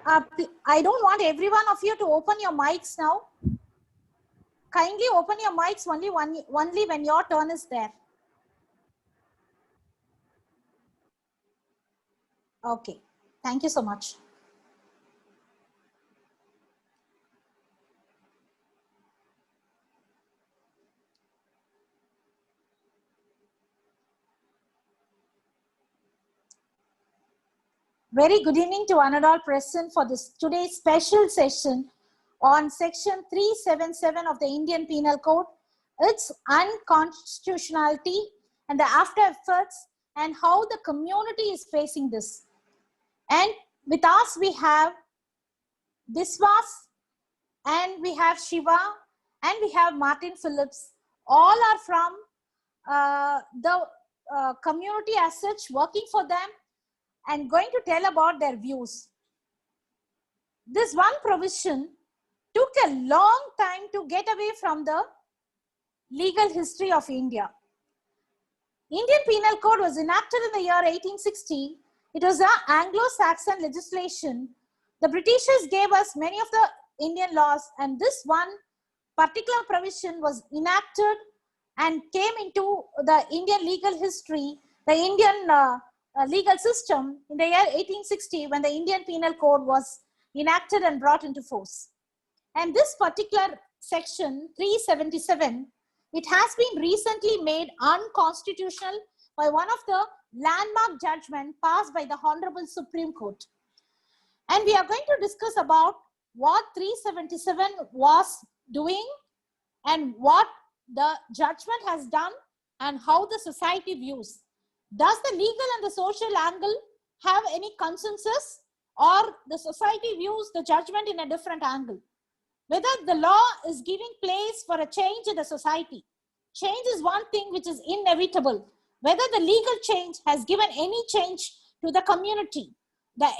I don't want every one of you to open your mics now. Kindly open your mics only when your turn is there. Okay. Thank you so much. Very good evening to one and all present for this today's special session on section 377 of the Indian Penal Code, its unconstitutionality and the after effects and how the community is facing this. And with us we have Biswas and we have Shiva and we have Martin Phillips. All are from the community as such, working for them and going to tell about their views. This one provision took a long time to get away from the legal history of India. Indian Penal Code was enacted in the year 1860. It was an Anglo-Saxon legislation. The Britishers gave us many of the Indian laws, and this one particular provision was enacted and came into the Indian legal history, the Indian legal system in the year 1860 when the Indian Penal Code was enacted and brought into force. And this particular section 377, it has been recently made unconstitutional by one of the landmark judgment passed by the Honorable Supreme Court. And we are going to discuss about what 377 was doing and what the judgment has done and how the society views. Does the legal and the social angle have any consensus, or the society views the judgment in a different angle? Whether the law is giving place for a change in the society. Change is one thing which is inevitable. Whether the legal change has given any change to the community, the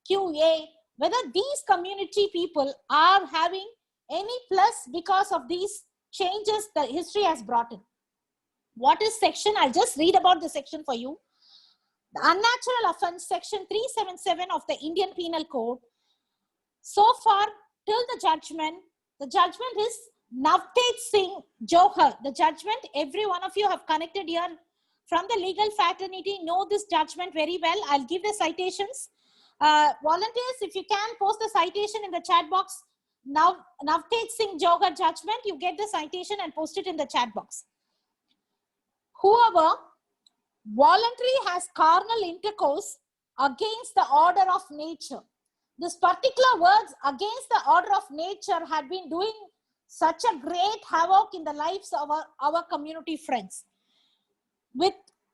LGBTIQA, whether these community people are having any plus because of these changes that history has brought in. What is section? I'll just read about the section for you. The unnatural offense, section 377 of the Indian Penal Code. So far, till the judgment is Navtej Singh Johar. The judgment, every one of you have connected here from the legal fraternity, know this judgment very well. I'll give the citations. Volunteers, if you can post the citation in the chat box. Now, Navtej Singh Johar judgment, you get the citation and post it in the chat box. Whoever voluntarily has carnal intercourse against the order of nature. This particular words against the order of nature had been doing such a great havoc in the lives of our community friends. With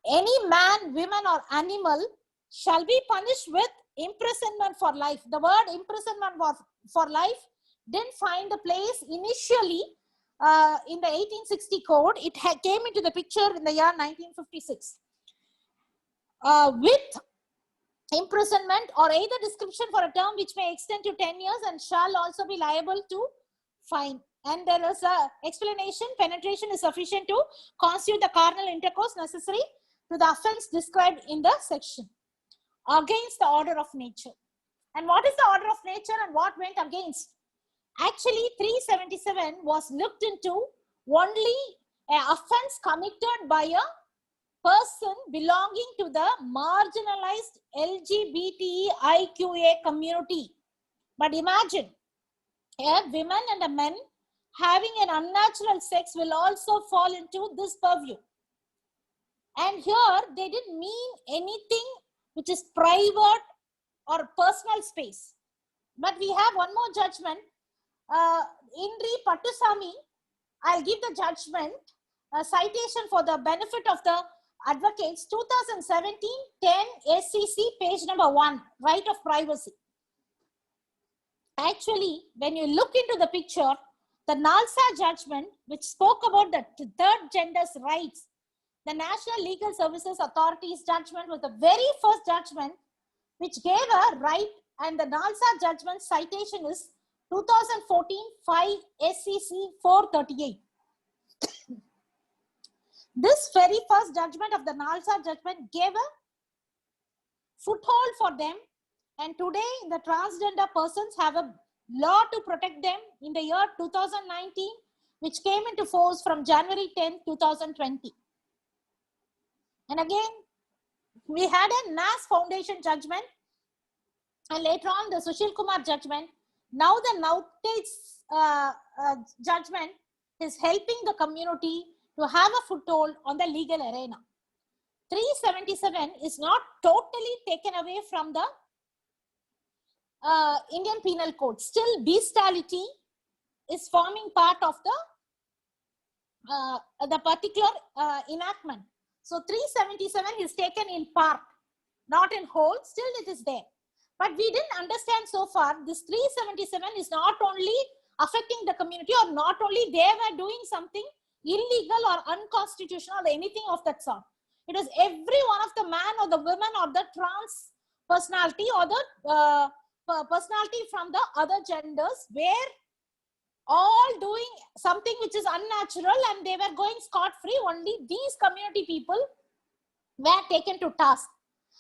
any man, woman or animal shall be punished with imprisonment for life. The word imprisonment for life didn't find a place initially in the 1860 code. It came into the picture in the year 1956. With imprisonment or either description for a term which may extend to 10 years and shall also be liable to fine. And there is a explanation, penetration is sufficient to constitute the carnal intercourse necessary to the offense described in the section. Against the order of nature. And what is the order of nature and what went against? Actually, 377 was looked into only an offense committed by a person belonging to the marginalized LGBTIQA community. But imagine, a woman and a man having an unnatural sex will also fall into this purview. And here, they didn't mean anything which is private or personal space. But we have one more judgment. Indri Pattusamy, I'll give the judgment, citation for the benefit of the advocates, 2017, 10 SCC, page number 1, right of privacy. Actually, when you look into the picture, the Nalsa judgment, which spoke about the third gender's rights, the National Legal Services Authority's judgment was the very first judgment which gave a right, and the Nalsa judgment citation is 2014 5 SCC 438. This very first judgment of the Nalsa judgment gave a foothold for them And today, the transgender persons have a law to protect them in the year 2019, which came into force from January 10, 2020. And again, we had a NAS Foundation judgment, and later on the Sushil Kumar judgment. Now the Nowtage judgment is helping the community to have a foothold on the legal arena. 377 is not totally taken away from the Indian Penal Code. Still, bestiality is forming part of the particular enactment. So 377 is taken in part, not in whole. Still, it is there. But we didn't understand so far, this 377 is not only affecting the community, or not only they were doing something illegal or unconstitutional or anything of that sort. It is every one of the man or the woman or the trans personality or the personality from the other genders, where all doing something which is unnatural and they were going scot-free. Only these community people were taken to task.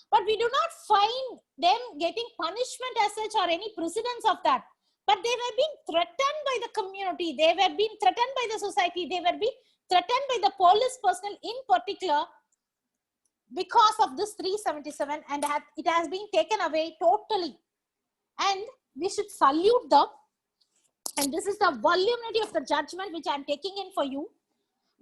But we do not find them getting punishment as such or any precedence of that. But they were being threatened by the community. They were being threatened by the society. They were being threatened by the police personnel in particular because of this 377, and it has been taken away totally. And we should salute them. And this is the voluminity of the judgment which I am taking in for you.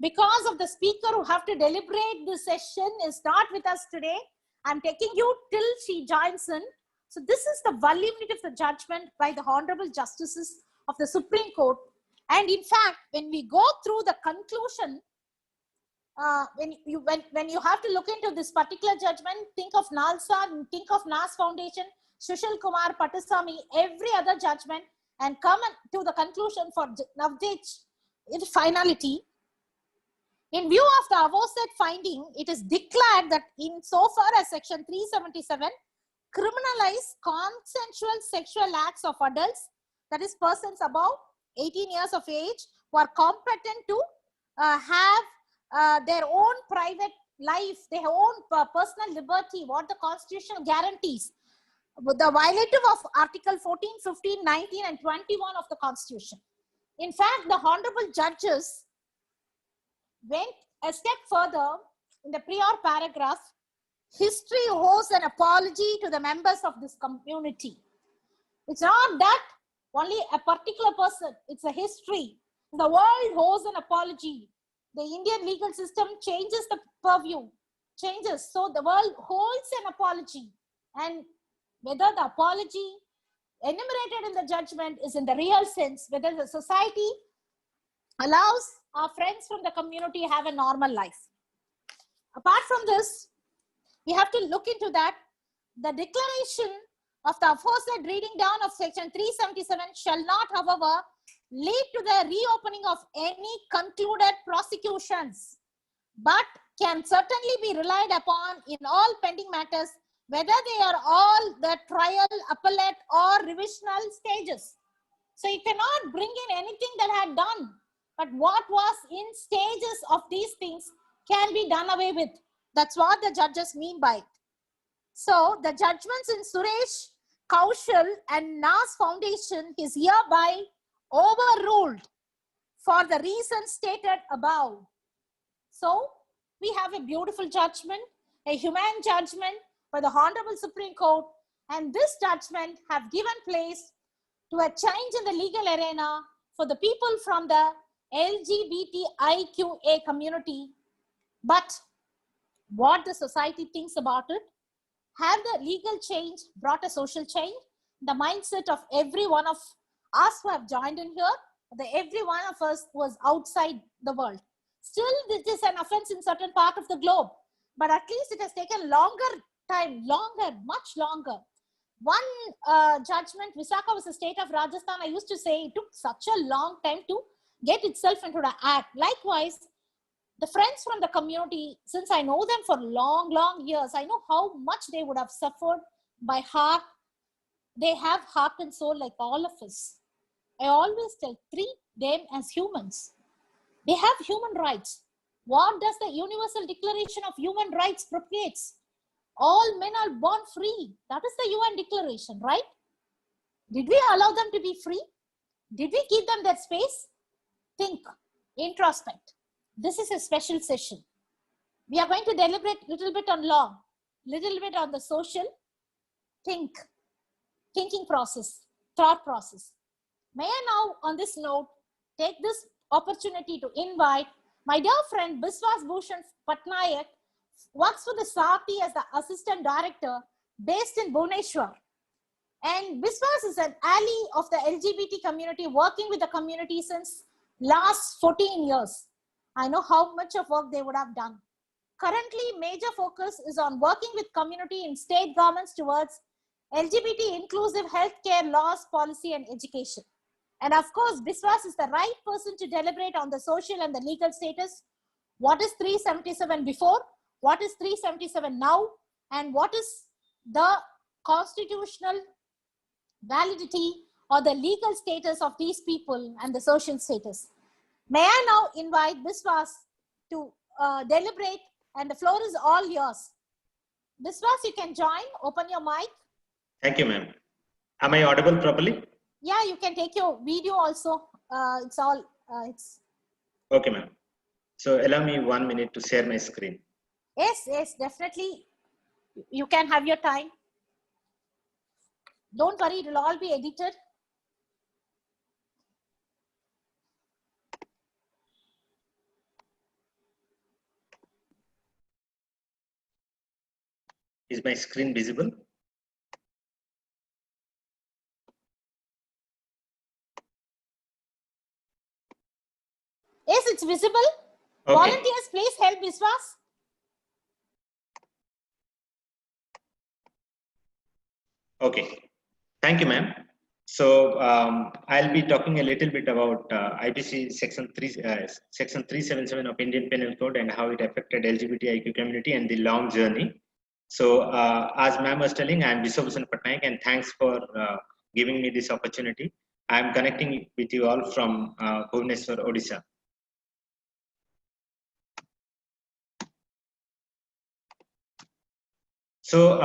Because of the speaker who have to deliberate this session is not with us today, I'm taking you till she joins in. So this is the voluminity of the judgment by the Honorable Justices of the Supreme Court. And in fact, when we go through the conclusion, when you have to look into this particular judgment, think of NALSA, think of NAS Foundation, Sushil Kumar, Pattasamy, every other judgment, and come to the conclusion for Nowtage in finality. In view of the aforesaid finding, it is declared that in so far as section 377 criminalize consensual sexual acts of adults, that is persons above 18 years of age, who are competent to have their own private life, their own personal liberty, what the Constitution guarantees, the violative of Article 14, 15, 19 and 21 of the Constitution. In fact, the honorable judges went a step further in the prior paragraph. History owes an apology to the members of this community. It's not that only a particular person, it's a history. The world owes an apology. The Indian legal system changes the purview, changes. So the world holds an apology. And whether the apology enumerated in the judgment is in the real sense, whether the society allows our friends from the community have a normal life. Apart from this, we have to look into that. The declaration of the aforesaid reading down of section 377 shall not, however, lead to the reopening of any concluded prosecutions, but can certainly be relied upon in all pending matters, whether they are all the trial, appellate or revisional stages. So you cannot bring in anything that had done, but what was in stages of these things can be done away with. That's what the judges mean by it. So the judgments in Suresh, Kaushal and NAS Foundation is hereby overruled for the reasons stated above. So we have a beautiful judgment, a humane judgment by the Honorable Supreme Court, and this judgment have given place to a change in the legal arena for the people from the LGBTIQA community. But what the society thinks about it, have the legal change brought a social change? The mindset of every one of us who have joined in here, every one of us was outside the world. Still, this is an offense in certain part of the globe, but at least it has taken longer time, much longer. One judgment, Visakha was the state of Rajasthan. I used to say it took such a long time to get itself into the act. Likewise, the friends from the community, since I know them for long years, I know how much they would have suffered by heart. They have heart and soul like all of us. I always treat them as humans. They have human rights. What does the Universal Declaration of Human Rights propagates? all men are born free. That is the UN declaration, right? Did we allow them to be free? Did we give them that space? Think, introspect. This is a special session. We are going to deliberate a little bit on law, little bit on the social, thinking process, thought process. May I now, on this note, take this opportunity to invite my dear friend Biswas Bhushan Patnaik, works for the SATI as the Assistant Director based in Bhubaneswar. And Biswas is an ally of the LGBT community, working with the community since last 14 years. I know how much of work they would have done. Currently, major focus is on working with community and state governments towards LGBT inclusive healthcare laws, policy, and education. And of course, Biswas is the right person to deliberate on the social and the legal status. What is 377 before? What is 377 now? And what is the constitutional validity or the legal status of these people and the social status? May I now invite Biswas to deliberate, and the floor is all yours. Biswas, you can join. Open your mic. Thank you, ma'am. Am I audible properly? Yeah, you can take your video also. It's all, it's... Okay, ma'am. So allow me 1 minute to share my screen. Yes, definitely. You can have your time. Don't worry, it will all be edited. Is my screen visible? Yes, it's visible. Okay. Volunteers, please help Biswas. Okay. Thank you, ma'am. So I'll be talking a little bit about IPC section 377 of Indian Penal Code and how it affected LGBTIQ community and the long journey. So as ma'am was telling, I'm Biswas Bhushan Patnaik, and thanks for giving me this opportunity. I'm connecting with you all from Bhubaneswar, Odisha. So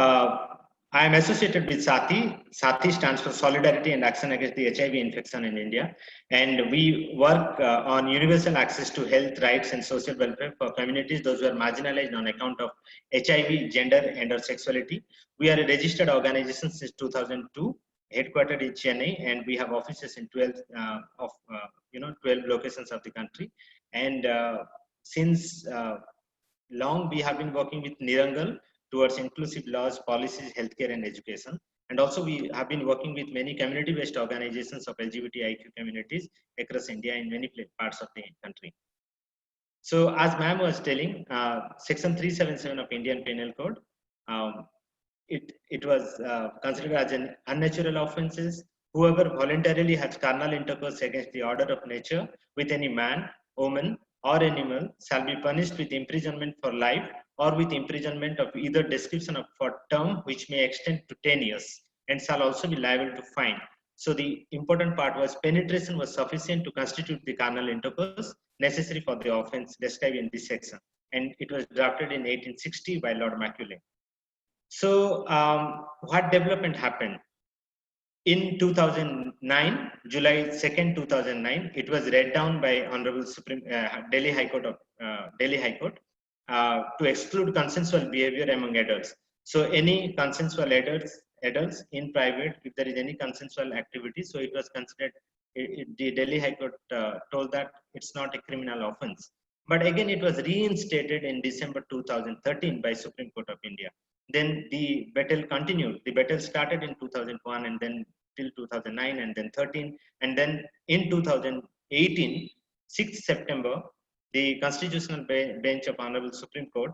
I am associated with SATI. SATI stands for Solidarity and Action Against the HIV Infection in India. And we work on universal access to health rights and social welfare for communities, those who are marginalized on account of HIV, gender, and or sexuality. We are a registered organization since 2002, headquartered in Chennai, and we have offices in 12 locations of the country. And since long, we have been working with Nirangal towards inclusive laws, policies, healthcare, and education. And also we have been working with many community-based organizations of LGBTIQ communities across India in many parts of the country. So as ma'am was telling, section 377 of Indian Penal Code, it was considered as an unnatural offenses. Whoever voluntarily has carnal intercourse against the order of nature with any man, woman, or animal shall be punished with imprisonment for life or with imprisonment of either description of for term which may extend to 10 years and shall also be liable to fine. So the important part was penetration was sufficient to constitute the carnal intercourse necessary for the offense described in this section, and it was drafted in 1860 by Lord Macaulay. So what development happened? In 2009, July 2nd, 2009, it was read down by Honorable Delhi High Court to exclude consensual behavior among adults. So any consensual adults in private, if there is any consensual activity, so it was considered, the Delhi High Court told that it's not a criminal offense. But again, it was reinstated in December 2013 by Supreme Court of India. Then the battle continued. The battle started in 2001 and then till 2009 and then 13. And then in 2018, 6th September, the Constitutional Bench of Honorable Supreme Court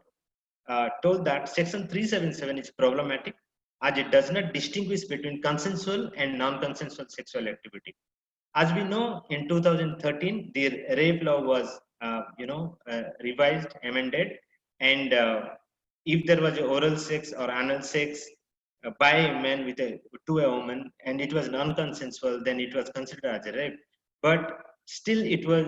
told that Section 377 is problematic as it does not distinguish between consensual and non-consensual sexual activity. As we know, in 2013, the rape law was, revised, amended, and if there was oral sex or anal sex by a man to a woman, and it was non-consensual, then it was considered as a rape. But still, it was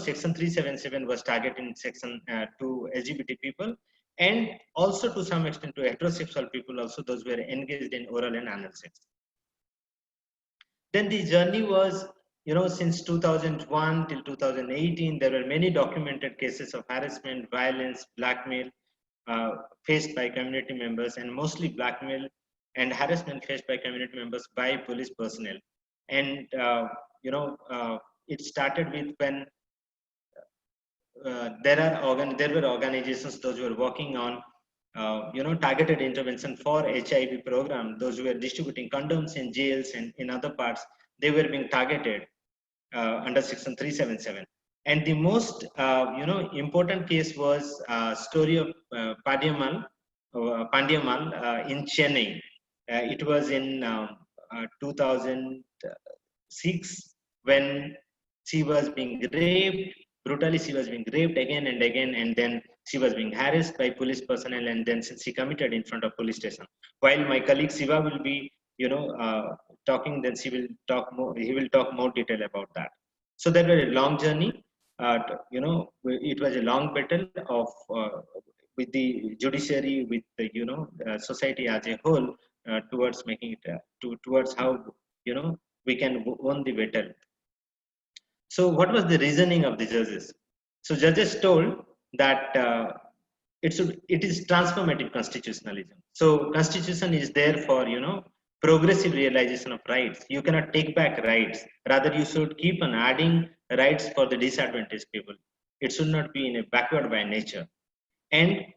Section 377 was targeting section to LGBT people, and also to some extent to heterosexual people also, those who were engaged in oral and anal sex. Then the journey was, since 2001 till 2018, there were many documented cases of harassment, violence, blackmail faced by community members, and mostly blackmail and harassment faced by community members by police personnel. And, it started with when there were organizations those who were working on targeted intervention for HIV program. Those who were distributing condoms in jails and in other parts, they were being targeted under Section 377. And the most important case was story of Pandiyamal in Chennai. It was in 2006 when she was being raped brutally. She was being raped again and again, and then she was being harassed by police personnel, and then she committed in front of police station. While my colleague Siva will be talking, then he will talk more detail about that. So that was a long journey. It was a long battle of with the judiciary, with the society as a whole, towards making it towards how we can win the battle. So what was the reasoning of the judges? So judges told that it is transformative constitutionalism. So constitution is there for progressive realization of rights. You cannot take back rights. Rather, you should keep on adding rights for the disadvantaged people. It should not be in a backward by nature. And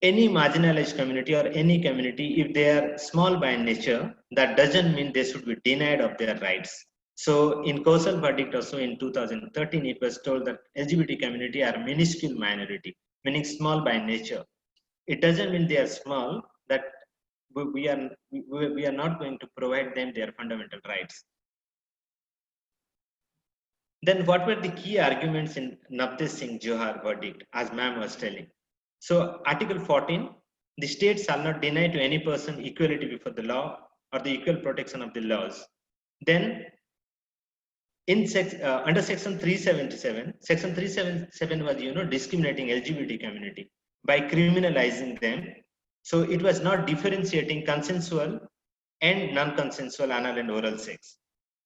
any marginalized community or any community, if they are small by nature, that doesn't mean they should be denied of their rights. So in Kosal verdict also in 2013, it was told that LGBT community are minuscule minority, meaning small by nature. It doesn't mean they are small, that we are not going to provide them their fundamental rights. Then what were the key arguments in Navdeep Singh Johar verdict, as ma'am was telling? So Article 14, the state shall not deny to any person equality before the law or the equal protection of the laws. Then under Section 377, Section 377 was discriminating LGBT community by criminalizing them. So it was not differentiating consensual and non-consensual anal and oral sex.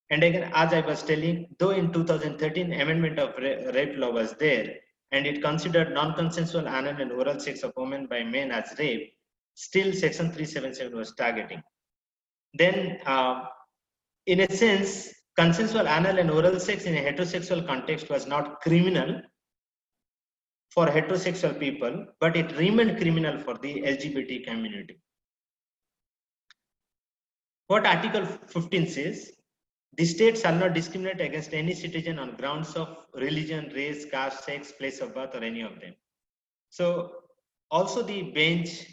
And again, as I was telling, though in 2013 amendment of rape law was there, and it considered non-consensual anal and oral sex of women by men as rape, still Section 377 was targeting. Then, in a sense, consensual anal and oral sex in a heterosexual context was not criminal for heterosexual people, but it remained criminal for the LGBT community. What Article 15 says, the state shall not discriminate against any citizen on grounds of religion, race, caste, sex, place of birth, or any of them. So also the bench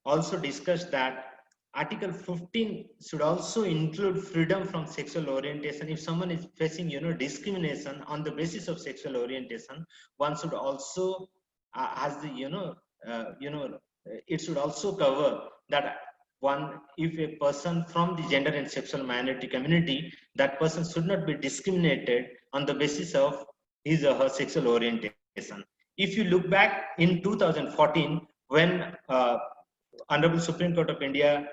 also discussed that Article 15 should also include freedom from sexual orientation. If someone is facing, discrimination on the basis of sexual orientation, one should also, it should also cover that if a person from the gender and sexual minority community, that person should not be discriminated on the basis of his or her sexual orientation. If you look back in 2014, when Honorable Supreme Court of India,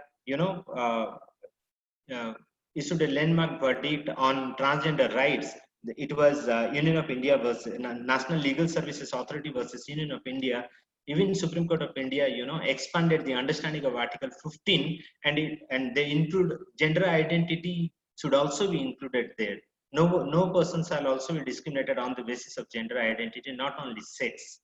issued a landmark verdict on transgender rights. It was Union of India versus National Legal Services Authority versus Union of India. Even Supreme Court of India, expanded the understanding of Article 15, and they include gender identity should also be included there. No person shall also be discriminated on the basis of gender identity, not only sex.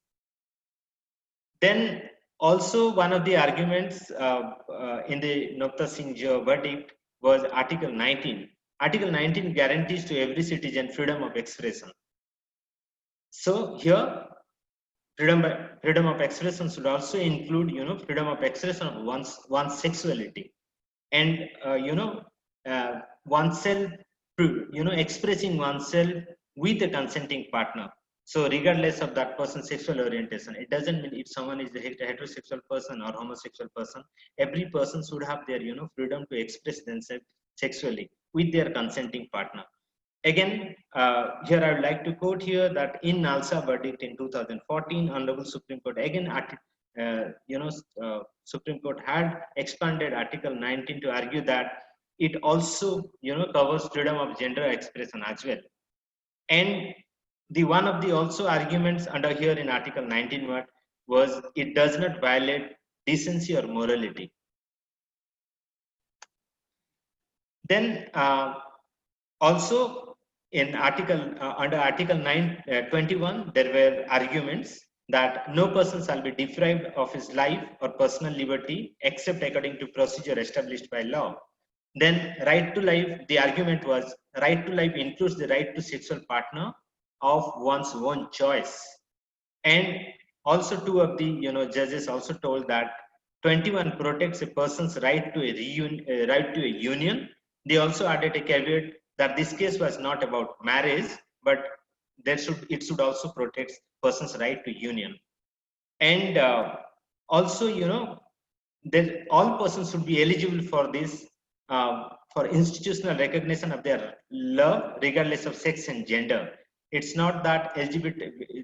Then also one of the arguments in the Navdeep Singh Johar verdict was Article 19. Article 19 guarantees to every citizen freedom of expression. So here, freedom of expression should also include, freedom of expression of one's sexuality, and oneself, expressing oneself with a consenting partner. So regardless of that person's sexual orientation, it doesn't mean if someone is a heterosexual person or homosexual person, every person should have their, freedom to express themselves sexually with their consenting partner. Again, here I would like to quote here that in Nalsa verdict in 2014, Honorable Supreme Court again, Supreme Court had expanded Article 19 to argue that it also, covers freedom of gender expression as well. And the one of the also arguments under here in Article 19 was it does not violate decency or morality. Then also in under Article 21, there were arguments that no person shall be deprived of his life or personal liberty except according to procedure established by law. Then right to life, the argument was right to life includes the right to sexual partner of one's own choice. And also two of the judges also told that 21 protects a person's right to a union. They also added a caveat that this case was not about marriage, but it should also protect person's right to union. And also, that all persons should be eligible for this, for institutional recognition of their love, regardless of sex and gender. It's not that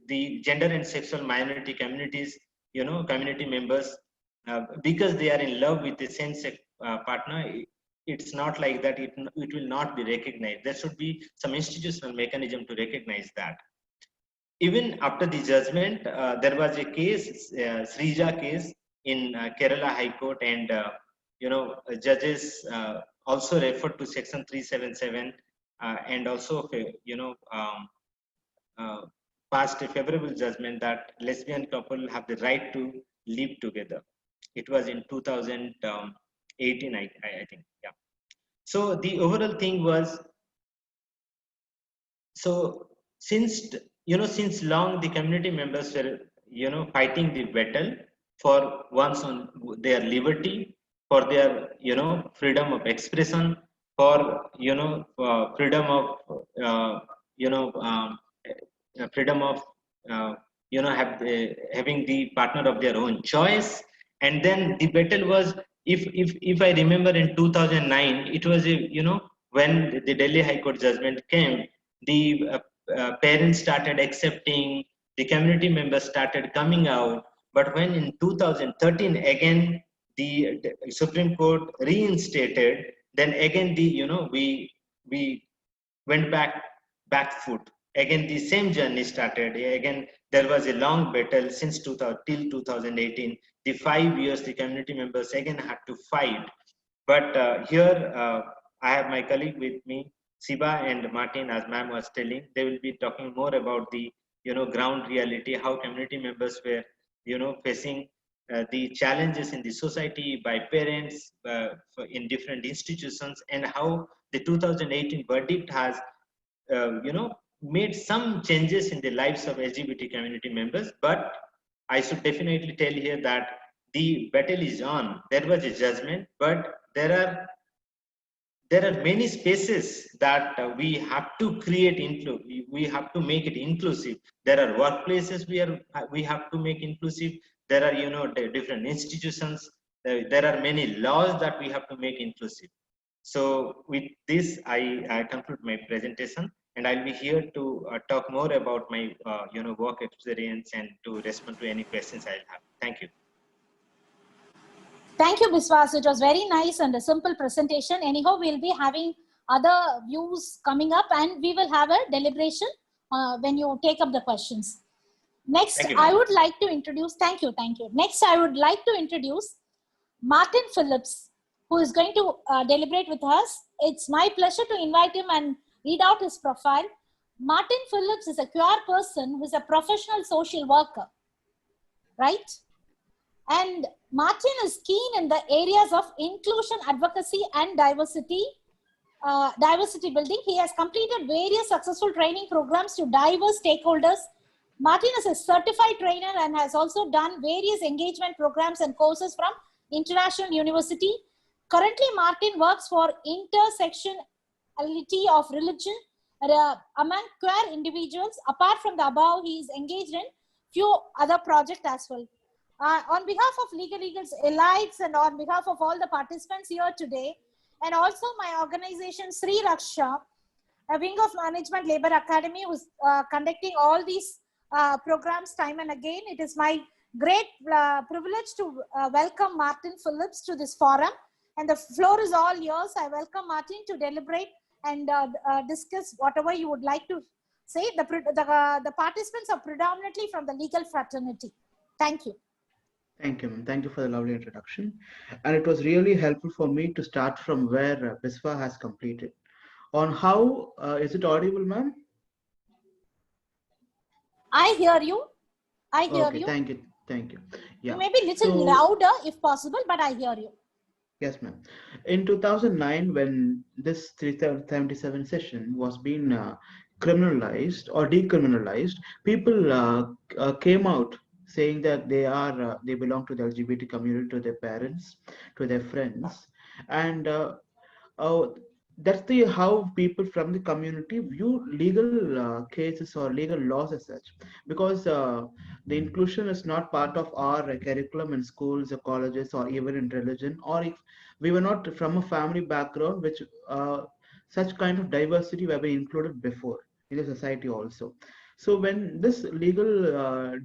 the gender and sexual minority communities, community members, because they are in love with the same sex partner, it's not like that. It will not be recognized. There should be some institutional mechanism to recognize that. Even after the judgment, there was a case, Srija case in Kerala High Court, and judges also referred to Section 377 and also, passed a favorable judgment that lesbian couple have the right to live together. It was in 2018, I think. Yeah. So the overall thing was, so since long the community members were fighting the battle for once on their liberty, for their freedom of expression, for freedom of freedom of having the partner of their own choice. And then the battle was, if I remember, in 2009, it was when the Delhi High Court judgment came, the parents started accepting, the community members started coming out. But when in 2013 again the Supreme Court reinstated, then again we went back foot. Again the same journey started. Again there was a long battle since 2000 till 2018. The 5 years the community members again had to fight. But here I have my colleague with me, Siba and Martin, as ma'am was telling. They will be talking more about the ground reality, how community members were facing the challenges in the society by parents in different institutions, and how the 2018 verdict has made some changes in the lives of LGBT community members. But I should definitely tell here that the battle is on. There was a judgment, but there are many spaces that we have to create we have to make it inclusive. There are workplaces we have to make inclusive. There are different institutions. There are many laws that we have to make inclusive. So with this, I conclude my presentation, and I'll be here to talk more about my work experience and to respond to any questions I'll have. Thank you. Thank you, Biswas. It was very nice and a simple presentation. Anyhow, we'll be having other views coming up, and we will have a deliberation when you take up the questions. Next, I would like to introduce, thank you. Next, I would like to introduce Martin Phillips, who is going to deliberate with us. It's my pleasure to invite him and read out his profile. Martin Phillips is a queer person who is a professional social worker, right? And Martin is keen in the areas of inclusion, advocacy, and diversity building. He has completed various successful training programs to diverse stakeholders. Martin is a certified trainer and has also done various engagement programs and courses from International University. Currently, Martin works for intersectionality of religion among queer individuals. Apart from the above, he is engaged in few other projects as well. On behalf of Legal Eagles Elites and on behalf of all the participants here today, and also my organization Sri Raksha, a wing of Management Labor Academy, who's conducting all these programs time and again. It is my great privilege to welcome Martin Phillips to this forum. And the floor is all yours. I welcome Martin to deliberate and discuss whatever you would like to say. The participants are predominantly from the legal fraternity. Thank you. Thank you, ma'am. Thank you for the lovely introduction. And it was really helpful for me to start from where Biswa has completed. On how, is it audible, ma'am? I hear you. I hear you. Thank you. Thank you. Yeah. You may be a little louder if possible, but I hear you. Yes, ma'am. In 2009, when this 377 session was being criminalized or decriminalized, people came out saying that they belong to the LGBT community, to their parents, to their friends, and that's how people from the community view legal cases or legal laws as such, because the inclusion is not part of our curriculum in schools or colleges or even in religion, or if we were not from a family background which such kind of diversity were being included before in the society also. So when this legal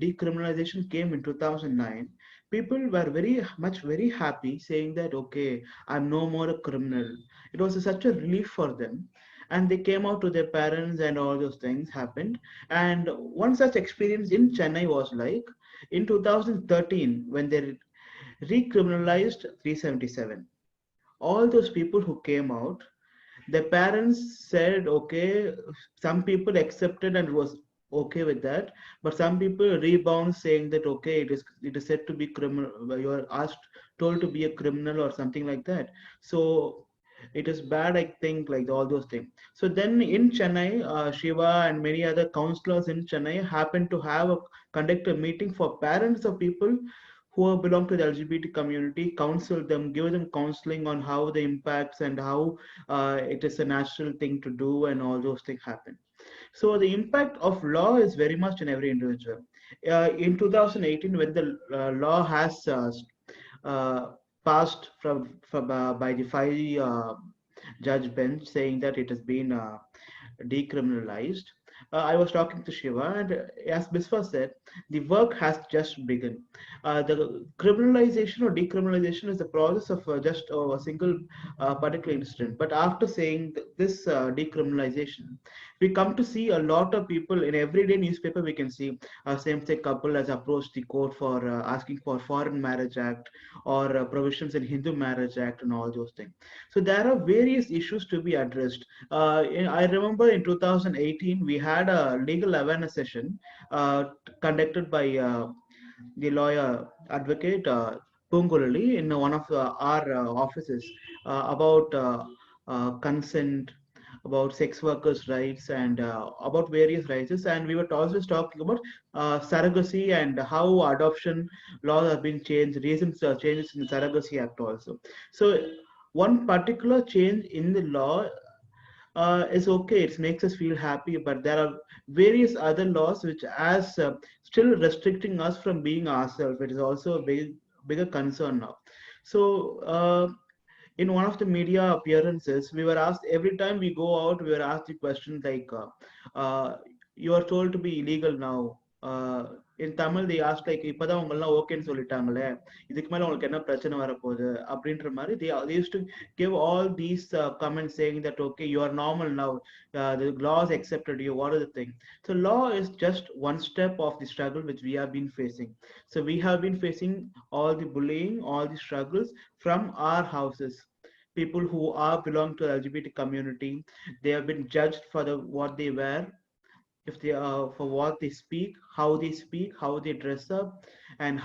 decriminalization came in 2009, people were very happy, saying that, okay, I'm no more a criminal. It was such a relief for them. And they came out to their parents and all those things happened. And one such experience in Chennai was like in 2013, when they recriminalized 377. All those people who came out, their parents said, okay, some people accepted and was okay with that, but some people rebound saying that, okay, it is said to be criminal, you are told to be a criminal or something like that, so it is bad, I think, like all those things. So then in Chennai, Shiva and many other counselors in Chennai happened to conduct a meeting for parents of people who belong to the LGBT community, counsel them, give them counseling on how the impacts and how it is a natural thing to do, and all those things happen. So the impact of law is very much in every individual. In 2018, when the law has passed by the 5 judge bench, saying that it has been decriminalized, I was talking to Shiva, and as Biswa said, the work has just begun. The criminalization or decriminalization is the process of just a single particular incident. But after saying this decriminalization, we come to see a lot of people in everyday newspaper. We can see a same-sex couple has approached the court for asking for Foreign Marriage Act or provisions in Hindu Marriage Act and all those things. So there are various issues to be addressed. I remember in 2018 we had a legal awareness session conducted by the lawyer advocate Pungulali in one of our offices about consent, about sex workers' rights, and about various rights. And we were always talking about surrogacy and how adoption laws have been changed, recent changes in the Surrogacy Act also. So one particular change in the law is okay, it makes us feel happy, but there are various other laws which as still restricting us from being ourselves. It is also a bigger concern now. So in one of the media appearances, we were asked, every time we go out, we were asked the question like, you are told to be illegal now. In Tamil, they asked like, இப்பதான் உங்களெல்லாம் ஓகேன்னு சொல்லிட்டாங்களே, இதுக்கு மேல உங்களுக்கு என்ன பிரச்சனை வரப்போகுது அப்படின்ற மாதிரி they used to give all these comments saying that, okay, you are normal now, the laws accepted you, what is the thing? So law is just one step of the struggle which we have been facing. So we have been facing all the bullying, all the struggles from our houses. People who belong to the LGBT community, they have been judged for what they wear, if they for what they speak, how they dress up, and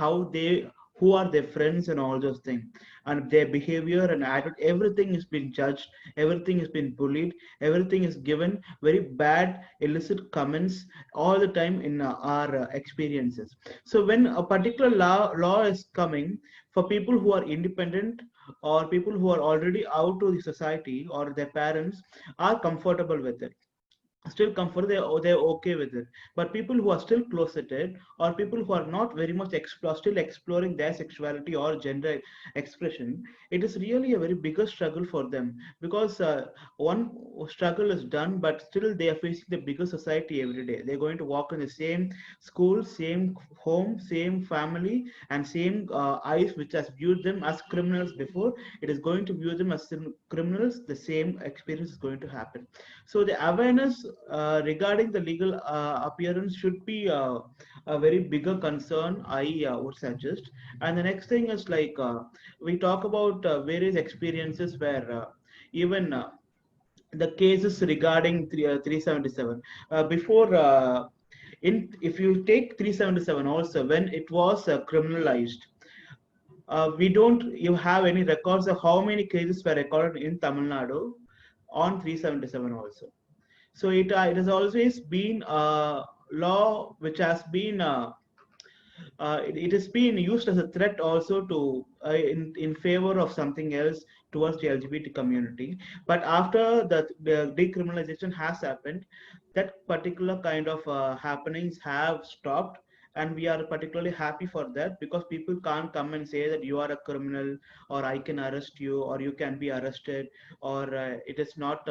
who are their friends and all those things, and their behavior and attitude, everything is being judged, everything is being bullied, everything is given very bad illicit comments all the time in our experiences. So when a particular law is coming for people who are independent or people who are already out to the society or their parents are comfortable with it, still comfortable, they're okay with it. But people who are still closeted, or people who are not very much still exploring their sexuality or gender expression, it is really a very bigger struggle for them, because one struggle is done, but still they are facing the bigger society every day. They're going to walk in the same school, same home, same family, and same eyes which has viewed them as criminals before, it is going to view them as criminals. The same experience is going to happen. So the awareness regarding the legal appearance should be a very bigger concern, I would suggest. And the next thing is like we talk about various experiences where even the cases regarding 377 before if you take 377 also, when it was criminalized, we don't you have any records of how many cases were recorded in Tamil Nadu on 377 also. So it has always been a law which has been it has been used as a threat also to in favor of something else towards the LGBT community. But after the decriminalization has happened, that particular kind of happenings have stopped, and we are particularly happy for that, because people can't come and say that you are a criminal, or I can arrest you, or you can be arrested, or it is not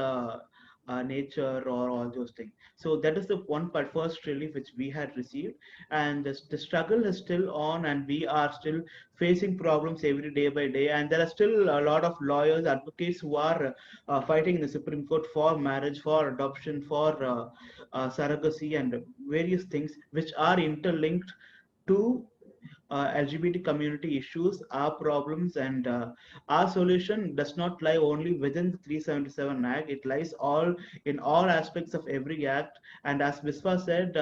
nature, or all those things. So that is the one part, first relief which we had received. And the struggle is still on, and we are still facing problems every day by day, and there are still a lot of lawyers, advocates who are fighting in the Supreme Court for marriage, for adoption, for surrogacy, and various things which are interlinked to LGBT community issues, our problems, and our solution does not lie only within the 377 Act. It lies all in all aspects of every act. And as Viswa said,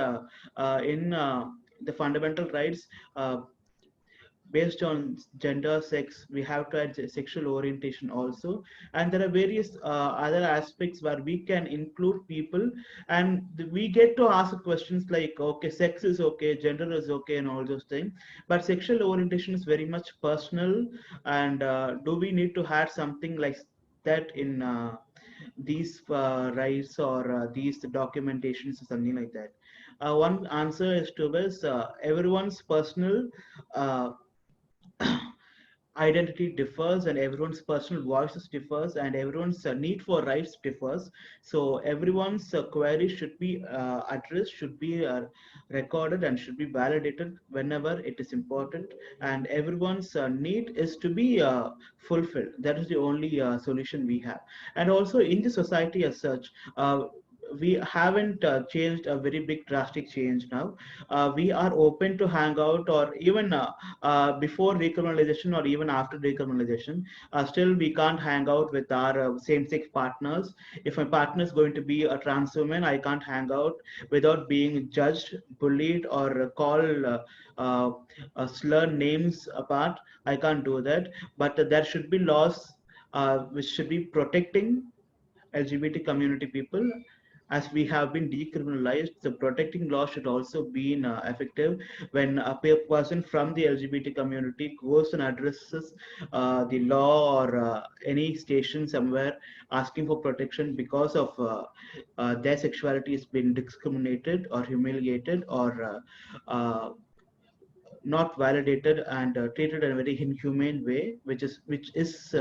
in the fundamental rights, based on gender, sex, we have to add sexual orientation also. And there are various other aspects where we can include people, and we get to ask questions like, okay, sex is okay, gender is okay, and all those things, but sexual orientation is very much personal. And do we need to add something like that in these rights, or these documentations, or something like that? One answer is to this: everyone's personal uh, identity differs, and everyone's personal voices differs, and everyone's need for rights differs. So everyone's query should be addressed, should be recorded, and should be validated whenever it is important. And everyone's need is to be fulfilled. That is the only solution we have. And also in the society as such, we haven't changed a very big drastic change now. We are open to hang out, or even before decriminalization, or even after decriminalization, still we can't hang out with our same-sex partners. If my partner is going to be a trans woman, I can't hang out without being judged, bullied, or called slur names apart. I can't do that. But there should be laws which should be protecting LGBT community people. As we have been decriminalized, the protecting law should also be effective. When a person from the LGBT community goes and addresses the law, or any station somewhere asking for protection because of their sexuality has been discriminated or humiliated, or not validated, and treated in a very inhumane way, which is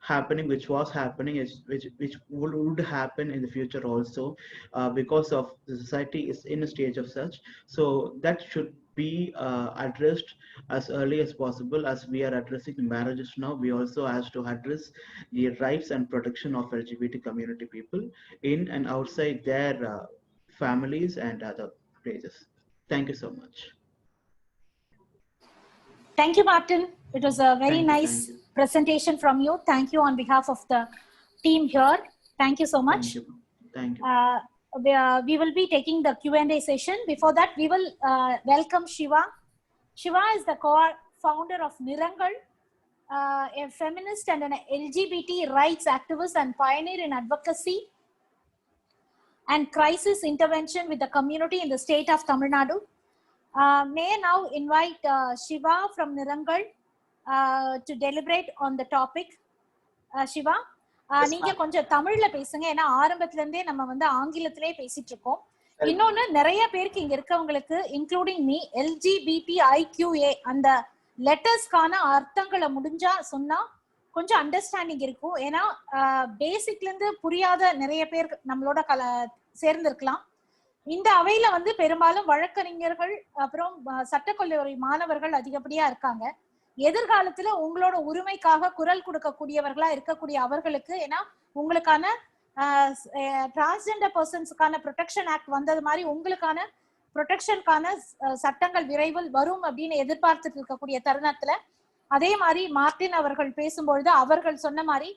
happening, which was happening, which would happen in the future also, because of the society is in a stage of such. So that should be addressed as early as possible. As we are addressing the marriages now, we also have to address the rights and protection of LGBT community people in and outside their families and other places. Thank you so much. Thank you, Martin. It was a very nice Thank you. presentation from you. Thank you on behalf of the team here. Thank you so much. Thank you. We will be taking the Q&A session. Before that, we will welcome Shiva. Shiva is the co-founder of Nirangal, a feminist and an LGBT rights activist and pioneer in advocacy and crisis intervention with the community in the state of Tamil Nadu. May I now invite Shiva from Nirangal to deliberate on the topic. Shiva, நீங்க கொஞ்சம் தமிழ்ல பேசுங்க, ஏன்னா ஆரம்பத்துல இருந்தே நம்ம வந்து ஆங்கிலத்திலே பேசிட்டு இருக்கோம். இன்னொன்னு, நிறைய பேருக்கு இங்க இருக்கவங்களுக்கு இன்க்ளூடிங் மீ LGBTIQA அந்த லெட்டர்ஸ்க்கான அர்த்தங்களை முடிஞ்சா சொன்னா கொஞ்சம் அண்டர்ஸ்டாண்டிங் இருக்கும். ஏன்னா பேசிக்ல இருந்து புரியாத நிறைய பேர் நம்மளோட சேர்ந்திருக்கலாம். இந்த அவையில வந்து பெரும்பாலும் வழக்கறிஞர்கள் அப்புறம் சட்டக்கல்லூரி மாணவர்கள் அதிகப்படியா இருக்காங்க. எதிர்காலத்துல உங்களோட உரிமைக்காக குரல் கொடுக்கக்கூடியவர்களா இருக்கக்கூடிய அவர்களுக்கு, ஏன்னா உங்களுக்கான டிரான்ஸ்ஜெண்டர் பர்சன்ஸ்க்கான ப்ரொடெக்ஷன் ஆக்ட் வந்தது மாதிரி உங்களுக்கான ப்ரொடெக்ஷனுக்கான சட்டங்கள் விரைவில் வரும் அப்படின்னு எதிர்பார்த்துட்டு இருக்கக்கூடிய தருணத்துல, அதே மாதிரி மார்டின் அவர்கள் பேசும்பொழுது அவர்கள் சொன்ன மாதிரி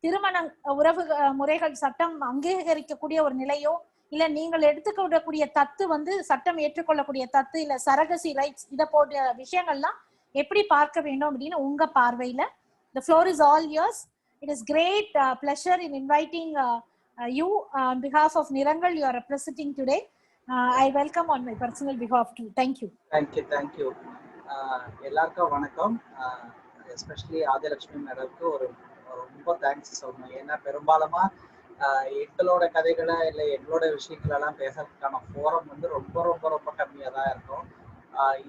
திருமண உறவு முறைகள் சட்டம் அங்கீகரிக்கக்கூடிய ஒரு நிலையோ, இல்ல நீங்கள் எடுத்துக்கொள்ளக்கூடிய தத்து வந்து சட்டம் ஏற்றுக்கொள்ளக்கூடிய தத்து, இல்ல சரகசி ரைட்ஸ், இதை போன்ற விஷயங்கள்லாம் எப்படி பார்க்க வேண்டும் அப்படின்னு உங்க பார்வையில. The floor is all yours. It is great pleasure in inviting you on behalf of Nirangal you are representing today. I welcome on my personal behalf too. Thank you. Thank you. எல்லாருக்கும் வணக்கம். Especially Adilakshmi மேடம்க்கு ஒரு ரொம்ப thanks சொல்லணும். ஏன்னா பெரும்பாலுமா எங்களோட கதைகளை இல்லை எங்களோட விஷயங்களெல்லாம் பேசுறதுக்கான ஃபோரம் வந்து ரொம்ப ரொம்ப ரொம்ப கம்மியாக தான் இருக்கும்.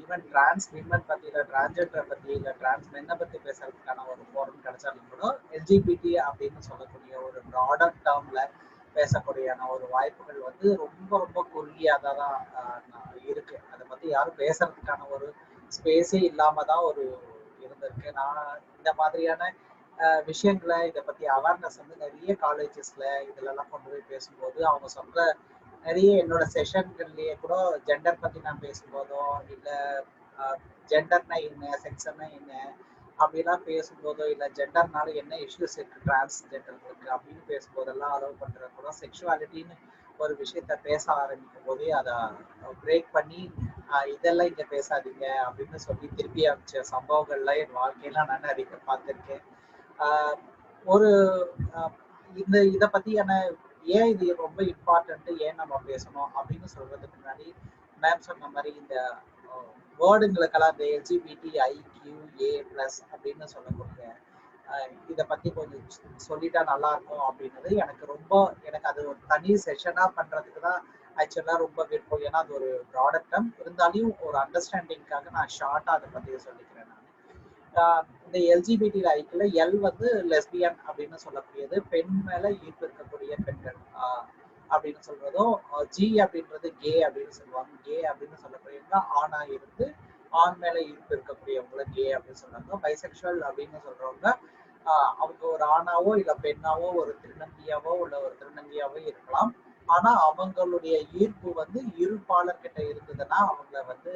ஈவன் டிரான்ஸ் விமன் பற்றி இல்லை டிரான்ஸ்ஜெண்டரை பற்றி இல்லை டிரான்ஸ் மென்னை பற்றி பேசுறதுக்கான ஒரு ஃபோரம் கிடைச்சாலும் கூட LGBT அப்படின்னு சொல்லக்கூடிய ஒரு ப்ராடர் டேர்மில் பேசக்கூடியான ஒரு வாய்ப்புகள் வந்து ரொம்ப ரொம்ப குறுகியாக தான் இருக்கு. அதை பற்றி யாரும் பேசுறதுக்கான ஒரு ஸ்பேஸே இல்லாமல் தான் ஒரு இருந்திருக்கு. நான் இந்த மாதிரியான விஷயங்களை இதை பற்றி அவேர்னஸ் வந்து நிறைய காலேஜஸ்ல இதுலலாம் கொண்டு போய் பேசும்போது அவங்க சொல்ற நிறைய என்னோட செஷன்கள்லயே கூட ஜெண்டர் பற்றி நான் பேசும்போதோ இல்லை ஜெண்டர்னா என்ன செக்ஷன்னா என்ன அப்படிலாம் பேசும்போதோ இல்லை ஜெண்டர்னால என்ன இஷ்யூஸ் இருக்கு டிரான்ஸ்ஜெண்டர்களுக்கு அப்படின்னு பேசும்போதெல்லாம் அலோவ் பண்றது கூட செக்ஷுவாலிட்டின்னு ஒரு விஷயத்த பேச ஆரம்பிக்கும் போதே அதை பிரேக் பண்ணி இதெல்லாம் இங்க பேசாதீங்க அப்படின்னு சொல்லி திருப்பி அமைச்ச சம்பவங்கள்லாம் என் வாழ்க்கையெல்லாம் நான் நிறைய பார்த்துருக்கேன். ஒரு இதை பத்தியான ஏன் இது ரொம்ப இம்பார்ட்டன்ட், ஏன் நம்ம பேசணும் அப்படின்னு சொல்றதுக்கு முன்னாடி மேம் சொன்ன மாதிரி இந்த வேர்டுங்களுக்கெல்லாம் இந்த LGBTIQA+ அப்படின்னு சொல்லக்கூடிய இதை பத்தி கொஞ்சம் சொல்லிட்டா நல்லா இருக்கும் அப்படின்றது எனக்கு அது ஒரு தனி செஷனா பண்றதுக்கு தான் ஆக்சுவலா ரொம்ப விருப்பம். ஏன்னா அது ஒரு ப்ராடக்டம் இருந்தாலும் ஒரு அண்டர்ஸ்டாண்டிங்காக நான் ஷார்ட்டா அதை பத்தி சொல்லிக்கிறேன். இந்த LGBTIக்குள்ள L வந்து லெஸ்பியன் அப்படின்னு சொல்லக்கூடியது, பெண் மேல ஈர்ப்பு இருக்கக்கூடிய பெண்கள் அப்படின்னு சொல்றதும், G அப்படின்றது கே அப்படின்னு சொல்லுவாங்க. கே அப்படின்னு சொல்லக்கூடியவங்க ஆணா இருந்து ஆண் மேல ஈர்ப்பு இருக்கக்கூடியவங்கள கே அப்படின்னு சொல்றாங்க. பைசெக்சுவல் அப்படின்னு சொல்றவங்க அவங்க ஒரு ஆணாவோ இல்ல பெண்ணாவோ ஒரு திருநங்கையாவோ இல்ல ஒரு திருநங்கையாவோ இருக்கலாம். ஆனா அவங்களுடைய ஈர்ப்பு வந்து இருபாலர் கிட்ட இருந்ததுன்னா அவங்கள வந்து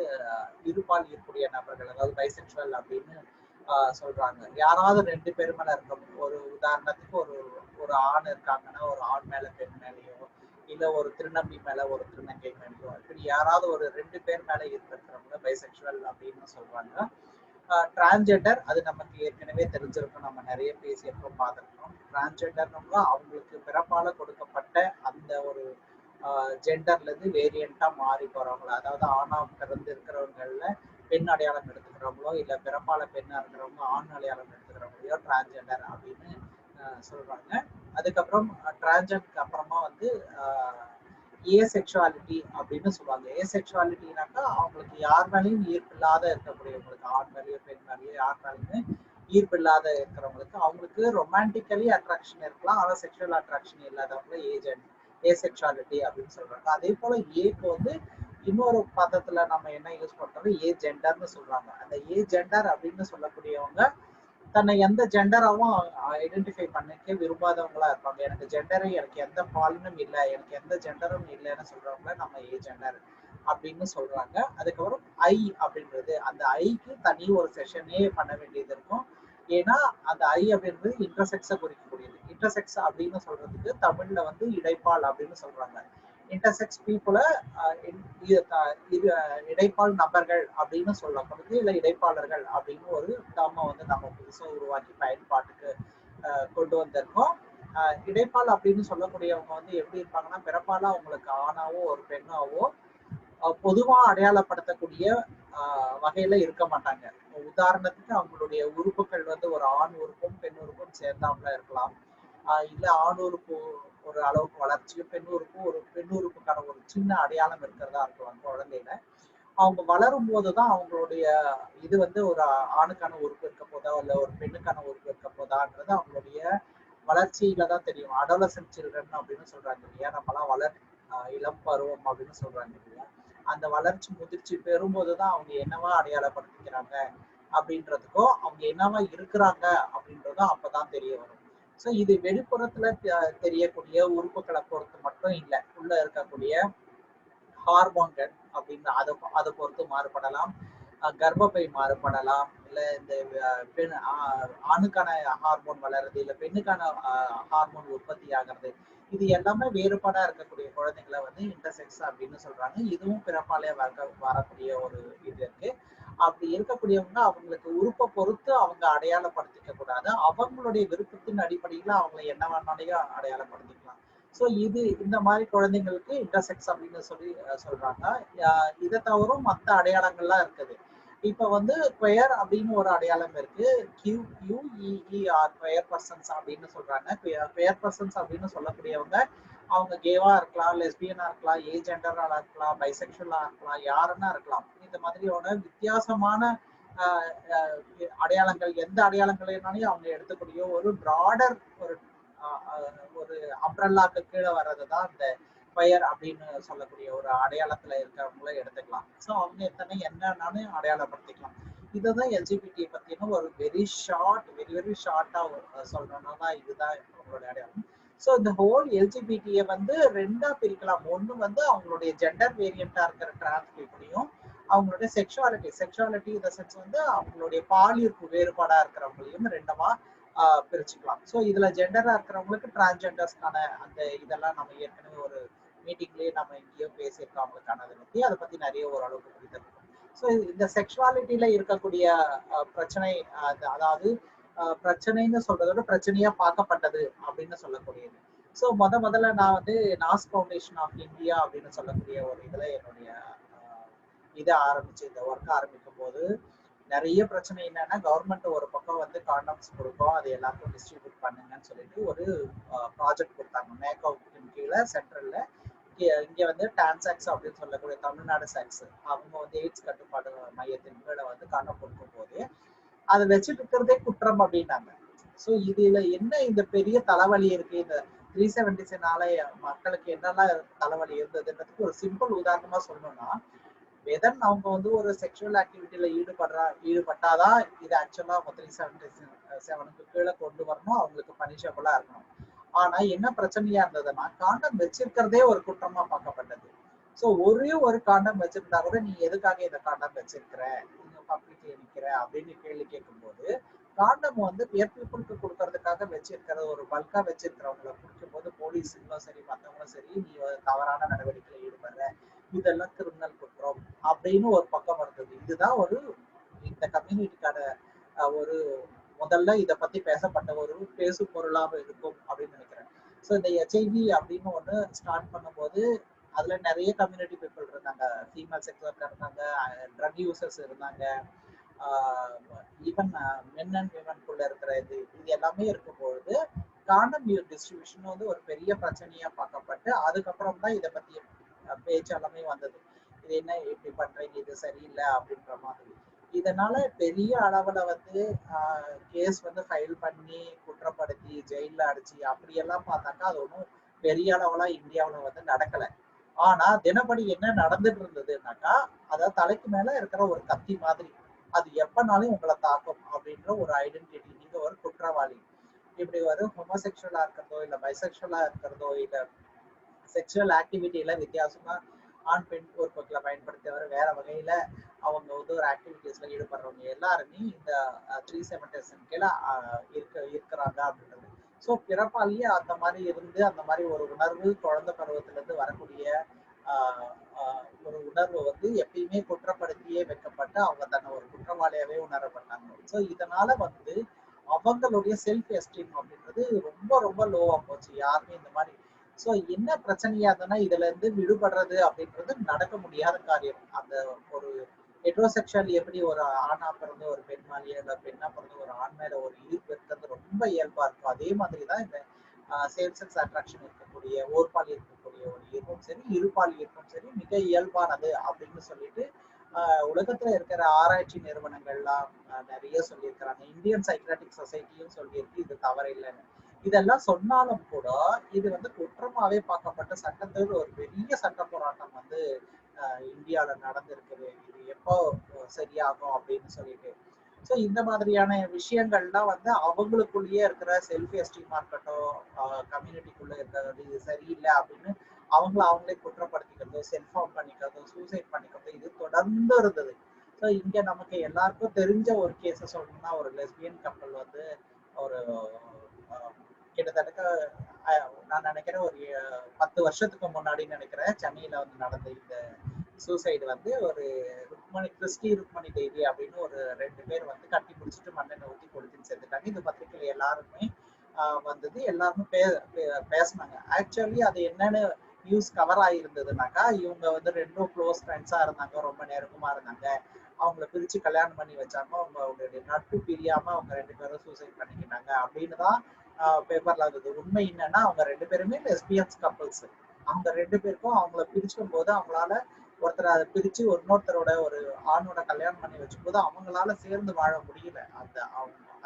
இருபால் ஈர்ப்புடைய நபர்கள், அதாவது பைசெக்சுவல் அப்படின்னு சொல்றாங்க. யாராவது ரெண்டு பேர் மேல இருக்க, ஒரு உதாரணத்துக்கு ஒரு ஆண் இருக்காங்கன்னா ஒரு ஆண் மேல பெண் மேலேயோ இல்ல ஒரு திருநம்பி மேல ஒரு திருநங்கை மேலேயோ இப்படி யாராவது ஒரு ரெண்டு பேர் மேல இருக்கிறவங்க பைசெக்சுவல் அப்படின்னு சொல்றாங்க. டிரான்ஸ்ஜெண்டர் அது நமக்கு ஏற்கனவே தெரிஞ்சிருக்கும், நம்ம நிறைய பேசியிருக்கோம் பார்த்துருக்கோம். டிரான்ஸ்ஜெண்டர்னவங்க அவங்களுக்கு பிறப்பால கொடுக்கப்பட்ட அந்த ஒரு ஜெண்டர்ல இருந்து வேரியண்டா மாறி போறவங்கள, அதாவது ஆணா பிறந்து இருக்கிறவங்கள பெண் அடையாளம் எடுத்துக்கிறவங்களோ இல்ல பிறப்பால பெண்ணா இருக்கிறவங்க ஆண் அடையாளம் எடுத்துக்கிறவங்களையோ டிரான்ஸ்ஜெண்டர் அப்படின்னு சொல்றாங்க. அதுக்கப்புறம் டிரான்ஸ்ஜெண்டருக்கு அப்புறமா வந்து ஏசெக்சுவாலிட்டி அப்படின்னு சொல்லுவாங்க. ஏசெக்சுவாலிட்டினாக்கா அவங்களுக்கு யார் மேலேயும் ஈர்ப்பு இல்லாத இருக்கக்கூடியவங்களுக்கு, ஆண் மேலேயோ பெண் மேலேயோ யார் மேலேயுமே ஈர்ப்பு இல்லாத இருக்கிறவங்களுக்கு, அவங்களுக்கு ரொமான்டிக்கலி அட்ராக்ஷன் இருக்கலாம் ஆனா செக்ஷுவல் அட்ராக்ஷன் இல்லாதவங்க ஏசெக்சுவாலிட்டி அப்படின்னு சொல்றாங்க. அதே போல ஏக்கு வந்து இன்னொரு பதத்துல நம்ம என்ன யூஸ் பண்றோம், ஏ ஜெண்டர்னு சொல்றாங்க. அந்த ஏ ஜெண்டர் அப்படின்னு சொல்லக்கூடியவங்க தன்னை எந்த ஜெண்டராகவும் ஐடென்டிஃபை பண்ணிக்க விரும்பாதவங்களா இருப்பாங்க. எனக்கு எந்த பாலினும் இல்லை, எனக்கு எந்த ஜெண்டரும் இல்லைன்னு சொல்றவங்கள நம்ம ஏ ஜெண்டர் அப்படின்னு சொல்றாங்க. அதுக்கப்புறம் ஐ அப்படின்றது, அந்த ஐக்கு தனி ஒரு செஷனே பண்ண வேண்டியது இருக்கும். ஏன்னா அந்த ஐ அப்படின்றது இன்டர்செக்ஸை குறிக்கக்கூடியது. இன்டர்செக்ஸ் அப்படின்னு சொல்றதுக்கு தமிழ்ல வந்து இடைப்பால் அப்படின்னு சொல்றாங்க. இன்டர்செக்ஸ் பீப்புளை இடைப்பால் நபர்கள் அப்படின்னு சொல்லப்படுது, இல்லை இடைப்பாளர்கள் அப்படின்னு ஒரு டேர்மை வந்து நம்ம புதுசாக உருவாக்கி பயன்பாட்டுக்கு கொண்டு வந்திருக்கோம். இடைப்பால் அப்படின்னு சொல்லக்கூடியவங்க வந்து எப்படி இருப்பாங்கன்னா, பிறப்பால அவங்களுக்கு ஆணாவோ ஒரு பெண்ணாவோ பொதுவா அடையாளப்படுத்தக்கூடிய வகையில இருக்க மாட்டாங்க. உதாரணத்துக்கு அவங்களுடைய உறுப்புகள் வந்து ஒரு ஆண் உறுப்பும் பெண் உறுப்பும் சேர்ந்தாமல இருக்கலாம். இல்ல ஆண் உறுப்பு ஒரு அளவுக்கு வளர்ச்சியும் பெண் உறுப்புக்கான ஒரு சின்ன அடையாளம் இருக்கிறதா இருக்கலாம் குழந்தையில. அவங்க வளரும் போதுதான் அவங்களுடைய இது வந்து ஒரு ஆணுக்கான உறுப்பு இருக்க போதா இல்ல ஒரு பெண்ணுக்கான உறுப்பு இருக்க போதான்றது அவங்களுடைய வளர்ச்சியில தான் தெரியும். அடாலசன்ட் சில்ட்ரன் அப்படின்னு சொல்றாங்க இல்லையா, நம்மலாம் இளம் பருவம் அப்படின்னு சொல்றாங்க இல்லையா, அந்த வளர்ச்சி முதிர்ச்சி பெறும்போதுதான் அவங்க என்னவா அடையாளப்படுத்திக்கிறாங்க அப்படின்றதுக்கும் அவங்க என்னவா இருக்கிறாங்க அப்படின்றதும் அப்பதான் தெரிய வரும். ஸோ இது வெளிப்புறத்துல தெரியக்கூடிய உறுப்புகளை பொறுத்து மட்டும் இல்லை, உள்ள இருக்கக்கூடிய ஹார்மோன்கள் அப்படின்னு அதை பொறுத்து மாறுபடலாம். கர்ப்பப்பை மாறுபடலாம், இல்ல இந்த பெண் ஆணுக்கான ஹார்மோன் வளருது, இல்ல பெண்ணுக்கான ஹார்மோன் உற்பத்தி ஆகிறது. இது எல்லாமே வேறுபாடா இருக்கக்கூடிய குழந்தைங்களை வந்து இன்டர்செக்ஸ் அப்படின்னு சொல்றாங்க. இதுவும் பிறப்பாலே வரக்கூடிய ஒரு இது இருக்கு. அப்படி இருக்கக்கூடியவங்க அவங்களுக்கு உறுப்பை பொறுத்து அவங்க அடையாளப்படுத்திக்க கூடாது. அவங்களுடைய விருப்பத்தின் அடிப்படையில அவங்களை என்ன வேணாலையும் அடையாளப்படுத்திக்கலாம். ஸோ இது இந்த மாதிரி குழந்தைங்களுக்கு இன்டர்செக்ஸ் அப்படின்னு சொல்லி சொல்றாங்க. இதை தவிர மற்ற அடையாளங்கள்லாம் இருக்குது. இப்ப வந்து குயர் அப்படின்னு ஒரு அடையாளம் இருக்கு. QUEER குயர் பர்சன்ஸ் அப்படின்னு சொல்றாங்க. குயர் பர்சன்ஸ் அப்படின்னு சொல்லக்கூடியவங்க அவங்க கேவா இருக்கலாம், லெஸ்பியனா இருக்கலாம், ஏஜெண்டரா இருக்கலாம், பைசெக்சுவலா இருக்கலாம், யாருன்னா இருக்கலாம். இந்த மாதிரியான வித்தியாசமான அடையாளங்கள், எந்த அடையாளங்களைனாலும் அவங்க எடுத்துக்கூடிய ஒரு பிராடர் ஒரு அம்ப்ரெல்லாக்கு கீழே வர்றதுதான் இந்த பயர் அப்படின்னு சொல்லக்கூடிய ஒரு அடையாளத்துல இருக்கிறவங்கள எடுத்துக்கலாம். ஸோ அவங்க என்னன்னாலும் அடையாளப்படுத்திக்கலாம். இதுதான் எல்ஜிபிடி பத்தின ஒரு வெரி ஷார்ட்டா சொல்றோம்னா இதுதான் அவங்களுடைய அடையாளம். ஸோ இந்த ஹோல் எல்ஜிபிடியை வந்து ரெண்டா பிரிக்கலாம். ஒண்ணு வந்து அவங்களுடைய ஜெண்டர் வேரியண்டா இருக்கிற டிரான்ஸ் பீப்புளையும், அவங்களுடைய செக்ஷுவாலிட்டி இந்த சென்ஸ் வந்து அவங்களுடைய பாலியற்பு வேறுபாடா இருக்கிறவங்களையும் ரெண்டமா பிரிச்சுக்கலாம். ஸோ இதுல ஜெண்டரா இருக்கிறவங்களுக்கு டிரான்ஸ்ஜெண்டர்ஸ்க்கான அந்த இதெல்லாம் நம்ம ஏற்கனவே ஒரு மீட்டிங்லயே நம்ம எங்கேயோ பேசியிருக்கோம் அவங்களுக்கானதை பத்தி. அதை பத்தி நிறைய ஓரளவுக்கு புரிந்திருக்கும். ஸோ இந்த செக்ஷுவாலிட்டியில இருக்கக்கூடிய பிரச்சனை, அதாவது பிரச்சனைன்னு சொல்றத விட பிரச்சனையா பார்க்கப்பட்டது அப்படின்னு சொல்லக்கூடியது. ஸோ முதல்ல நான் வந்து நாஸ் ஃபவுண்டேஷன் ஆஃப் இந்தியா அப்படின்னு சொல்லக்கூடிய ஒரு இதுல என்னுடைய இதை ஆரம்பிச்சு இந்த ஒர்க் ஆரம்பிக்கும் போது நிறைய பிரச்சனை என்னன்னா, கவர்மெண்ட் ஒரு பக்கம் வந்து காண்டம்ஸ் கொடுக்கும், அது எல்லாருக்கும் டிஸ்ட்ரிபியூட் பண்ணுங்கன்னு சொல்லிட்டு ஒரு ப்ராஜெக்ட் கொடுத்தாங்க. மேக்கவுட்டின் கீழே சென்ட்ரல்ல இங்க வந்து டான்சாக்ஸ் அப்படின்னு சொல்லக்கூடிய தமிழ்நாடு சாக்ஸ் அவங்க வந்து எய்ட்ஸ் கட்டுப்பாடு மையத்தின் கீழே வந்து காண்டம் கொடுக்கும் போது அதை வச்சுட்டு இருக்கிறதே குற்றம் அப்படின்னாங்க. ஸோ இதுல என்ன இந்த பெரிய தலைவலி இருக்கு, இந்த 370 மக்களுக்கு என்னெல்லாம் தலைவலி இருந்ததுன்றதுக்கு ஒரு சிம்பிள் உதாரணமா சொல்லணும்னா, வெதன் அவங்க வந்து ஒரு செக்ஷுவல் ஆக்டிவிட்டியில ஈடுபட்டாதான் இது ஆக்சுவலா 377க்கு கீழே கொண்டு வரணும், அவங்களுக்கு பனிஷபிளா இருக்கணும். ஆனா என்ன பிரச்சனையா இருந்ததுன்னா, காண்டம் வச்சிருக்கிறதே ஒரு குற்றமா பார்க்கப்பட்டது. ஸோ ஒரே ஒரு காண்டம் வச்சிருந்தா கூட நீ எதுக்காக இந்த காண்டம் வச்சிருக்கிற, நீங்க பப்ளிக்ல நிக்கிற அப்படின்னு கேள்வி கேட்கும்போது, காண்டம் வந்து பியர் பீப்புளுக்கு கொடுக்கறதுக்காக வச்சிருக்கிற ஒரு பல்கா வச்சிருக்கிறவங்களை பிடிக்கும் போது போலீஸுங்களும் சரி மற்றவங்களும் சரி நீ தவறான நடவடிக்கையில ஈடுபடுற, இதெல்லாம் கிரிமினல் குற்றம் அப்படின்னு ஒரு பக்கம் இருந்தது. இதுதான் ஒரு இந்த கம்யூனிட்டிக்கான ஒரு முதல்ல இதை பத்தி பேசப்பட்ட ஒரு பேசு பொருளாக இருக்கும் அப்படின்னு நினைக்கிறேன். ஸோ இந்த ஹெச்ஐவி அப்படின்னு ஒன்று ஸ்டார்ட் பண்ணும்போது அதுல நிறைய கம்யூனிட்டி பீப்புள் இருந்தாங்க, ஃபீமேல் செக்ஸ் ஒர்க்கர் இருந்தாங்க, ட்ரக் யூசர்ஸ் இருந்தாங்க, ஈவன் மென் அண்ட் விமன்குள்ள இருக்கிற இது எல்லாமே இருக்கும்பொழுது காண்டம் டிஸ்ட்ரிபியூஷன் வந்து ஒரு பெரிய பிரச்சனையா பார்க்கப்பட்டு அதுக்கப்புறம் தான் இதை பத்தி பேச்சு எல்லாமே வந்தது. இது என்ன இப்படி பண்றீங்க, இது சரியில்லை அப்படின்ற மாதிரி. இதனால பெரிய அளவுல வந்து கேஸ் வந்து ஃபைல் பண்ணி குற்றப்படுத்தி ஜெயில அடிச்சு அப்படியெல்லாம் பார்த்தாக்கா அது ஒன்றும் பெரிய அளவுல இந்தியாவில் வந்து நடக்கலை. ஆனா தினப்படி என்ன நடந்துட்டு இருந்ததுன்னாக்கா, அதாவது தலைக்கு மேல இருக்கிற ஒரு கத்தி மாதிரி, அது எப்பனாலும் உங்களை தாக்கும் அப்படின்ற ஒரு ஐடென்டிட்டி. நீங்க ஒரு குற்றவாளி, இப்படி ஒரு ஹோமோசெக்சுவலா இருக்கிறதோ இல்ல பைசெக்சுவலா இருக்கிறதோ இல்ல செக்ஷுவல் ஆக்டிவிட்டியில வித்தியாசமா ஆண் பெண் உறுப்புகளை பயன்படுத்தியவர் வேற வகையில அவங்க வந்து ஒரு ஆக்டிவிட்டிஸ்ல ஈடுபடுறவங்க எல்லாருமே இந்த 370 கீழே இருக்கிறாங்க அப்படின்றது. ஸோ பிறப்பாலேயே அந்த மாதிரி இருந்து அந்த மாதிரி ஒரு உணர்வு குழந்தை பருவத்துல இருந்து வரக்கூடிய ஒரு உணர்வு வந்து எப்பயுமே குற்றப்படுத்தியே வைக்கப்பட்டு அவங்க தன்னை ஒரு குற்றவாளியாவே உணரப்பட்டாங்க. ஸோ இதனால வந்து அவங்களுடைய செல்ஃப் எஸ்டீம் அப்படின்றது ரொம்ப ரொம்ப லோவா போச்சு. யாருமே இந்த மாதிரி ஸோ என்ன பிரச்சனையா இருந்ததுன்னா இதுல இருந்து விடுபடுறது அப்படின்றது நடக்க முடியாத காரியம். அந்த ஒரு ஹெட்ரோசெக்சுவல் எப்படி ஒரு ஆணா பிறந்து ஒரு பெண் மேலேயோ இல்லை பெண்ணா பிறந்து ஒரு ஆண் மேல ஒரு ஈர்ப்பு இருக்கிறது ரொம்ப இயல்பா இருக்கும், அதே மாதிரிதான் இந்த சேம் செக்ஸ் அட்ராக்ஷன் இருக்கக்கூடிய ஓர்பால் இருக்கக்கூடிய ஒரு ஈர்ப்பும் சரி, இருபால் ஈர்ப்பும் சரி மிக இயல்பானது அப்படின்னு சொல்லிட்டு உலகத்துல இருக்கிற ஆராய்ச்சி நிறுவனங்கள்லாம் நிறைய சொல்லியிருக்கிறாங்க. இந்தியன் சைக்கிராட்டிக் சொசைட்டியும் சொல்லியிருக்கு இது தவறில்லைன்னு. இதெல்லாம் சொன்னாலும் கூட இது வந்து குற்றமாவே பார்க்கப்பட்ட சட்டத்தில் ஒரு பெரிய சட்ட போராட்டம் வந்து இந்தியாவில நடந்திருக்குது. இது எப்போ சரியாகும் அப்படின்னு சொல்லிட்டு. ஸோ இந்த மாதிரியான விஷயங்கள்லாம் வந்து அவங்களுக்குள்ளேயே இருக்கிற செல்ஃப் எஸ்டீமா இருக்கட்டும், கம்யூனிட்டிக்குள்ள இருக்கிறது இது சரியில்லை அப்படின்னு அவங்களே குற்றப்படுத்திக்கிறதோ, செல்ஃப் ஹார்ம் பண்ணிக்கிறதோ, சூசைட் பண்ணிக்கிறதோ இது தொடர்ந்து இருந்தது. ஸோ இங்க நமக்கு எல்லாருக்கும் தெரிஞ்ச ஒரு கேஸை சொல்லணும்னா, ஒரு லெஸ்பியன் கப்பல் வந்து ஒரு கிட்டத்தட்ட நான் நினைக்கிறேன் ஒரு 10 வருஷத்துக்கு முன்னாடி நினைக்கிறேன் சென்னையில வந்து நடந்த இந்த சூசைடு வந்து ஒரு ருக்மணி தேவி அப்படின்னு ஒரு 2 பேர் வந்து கட்டி பிடிச்சிட்டு மண்ணெண்ணெய் ஊற்றி கொளுத்தின்னு சேர்த்துட்டாங்க. இந்த பத்திரிகையில எல்லாருமே வந்தது, எல்லாருமே பேசினாங்க. ஆக்சுவலி அது என்னன்னு நியூஸ் கவர் ஆகிருந்ததுனாக்கா, இவங்க வந்து 2 க்ளோஸ் ஃப்ரெண்ட்ஸா இருந்தாங்க, ரொம்ப நெருக்கமா இருந்தாங்க, அவங்கள பிரிச்சு கல்யாணம் பண்ணி வச்சாங்க, அவங்களுடைய நட்பு பிரியாம அவங்க 2 பேரும் சூசைட் பண்ணிக்கிட்டாங்க அப்படின்னு தான் பேப்பர்ல இருந்தது. உண்மை என்னன்னா அவங்க 2 பேருமே லெஸ்பியன்ஸ் கப்பல்ஸ். அவங்க 2 பேருக்கும் அவங்கள பிரிச்சுக்கும் போது அவங்களால ஒருத்தர் அதை பிரிச்சு இன்னொருத்தரோட ஒரு ஆணோட கல்யாணம் பண்ணி வச்சும் போது அவங்களால சேர்ந்து வாழ முடியல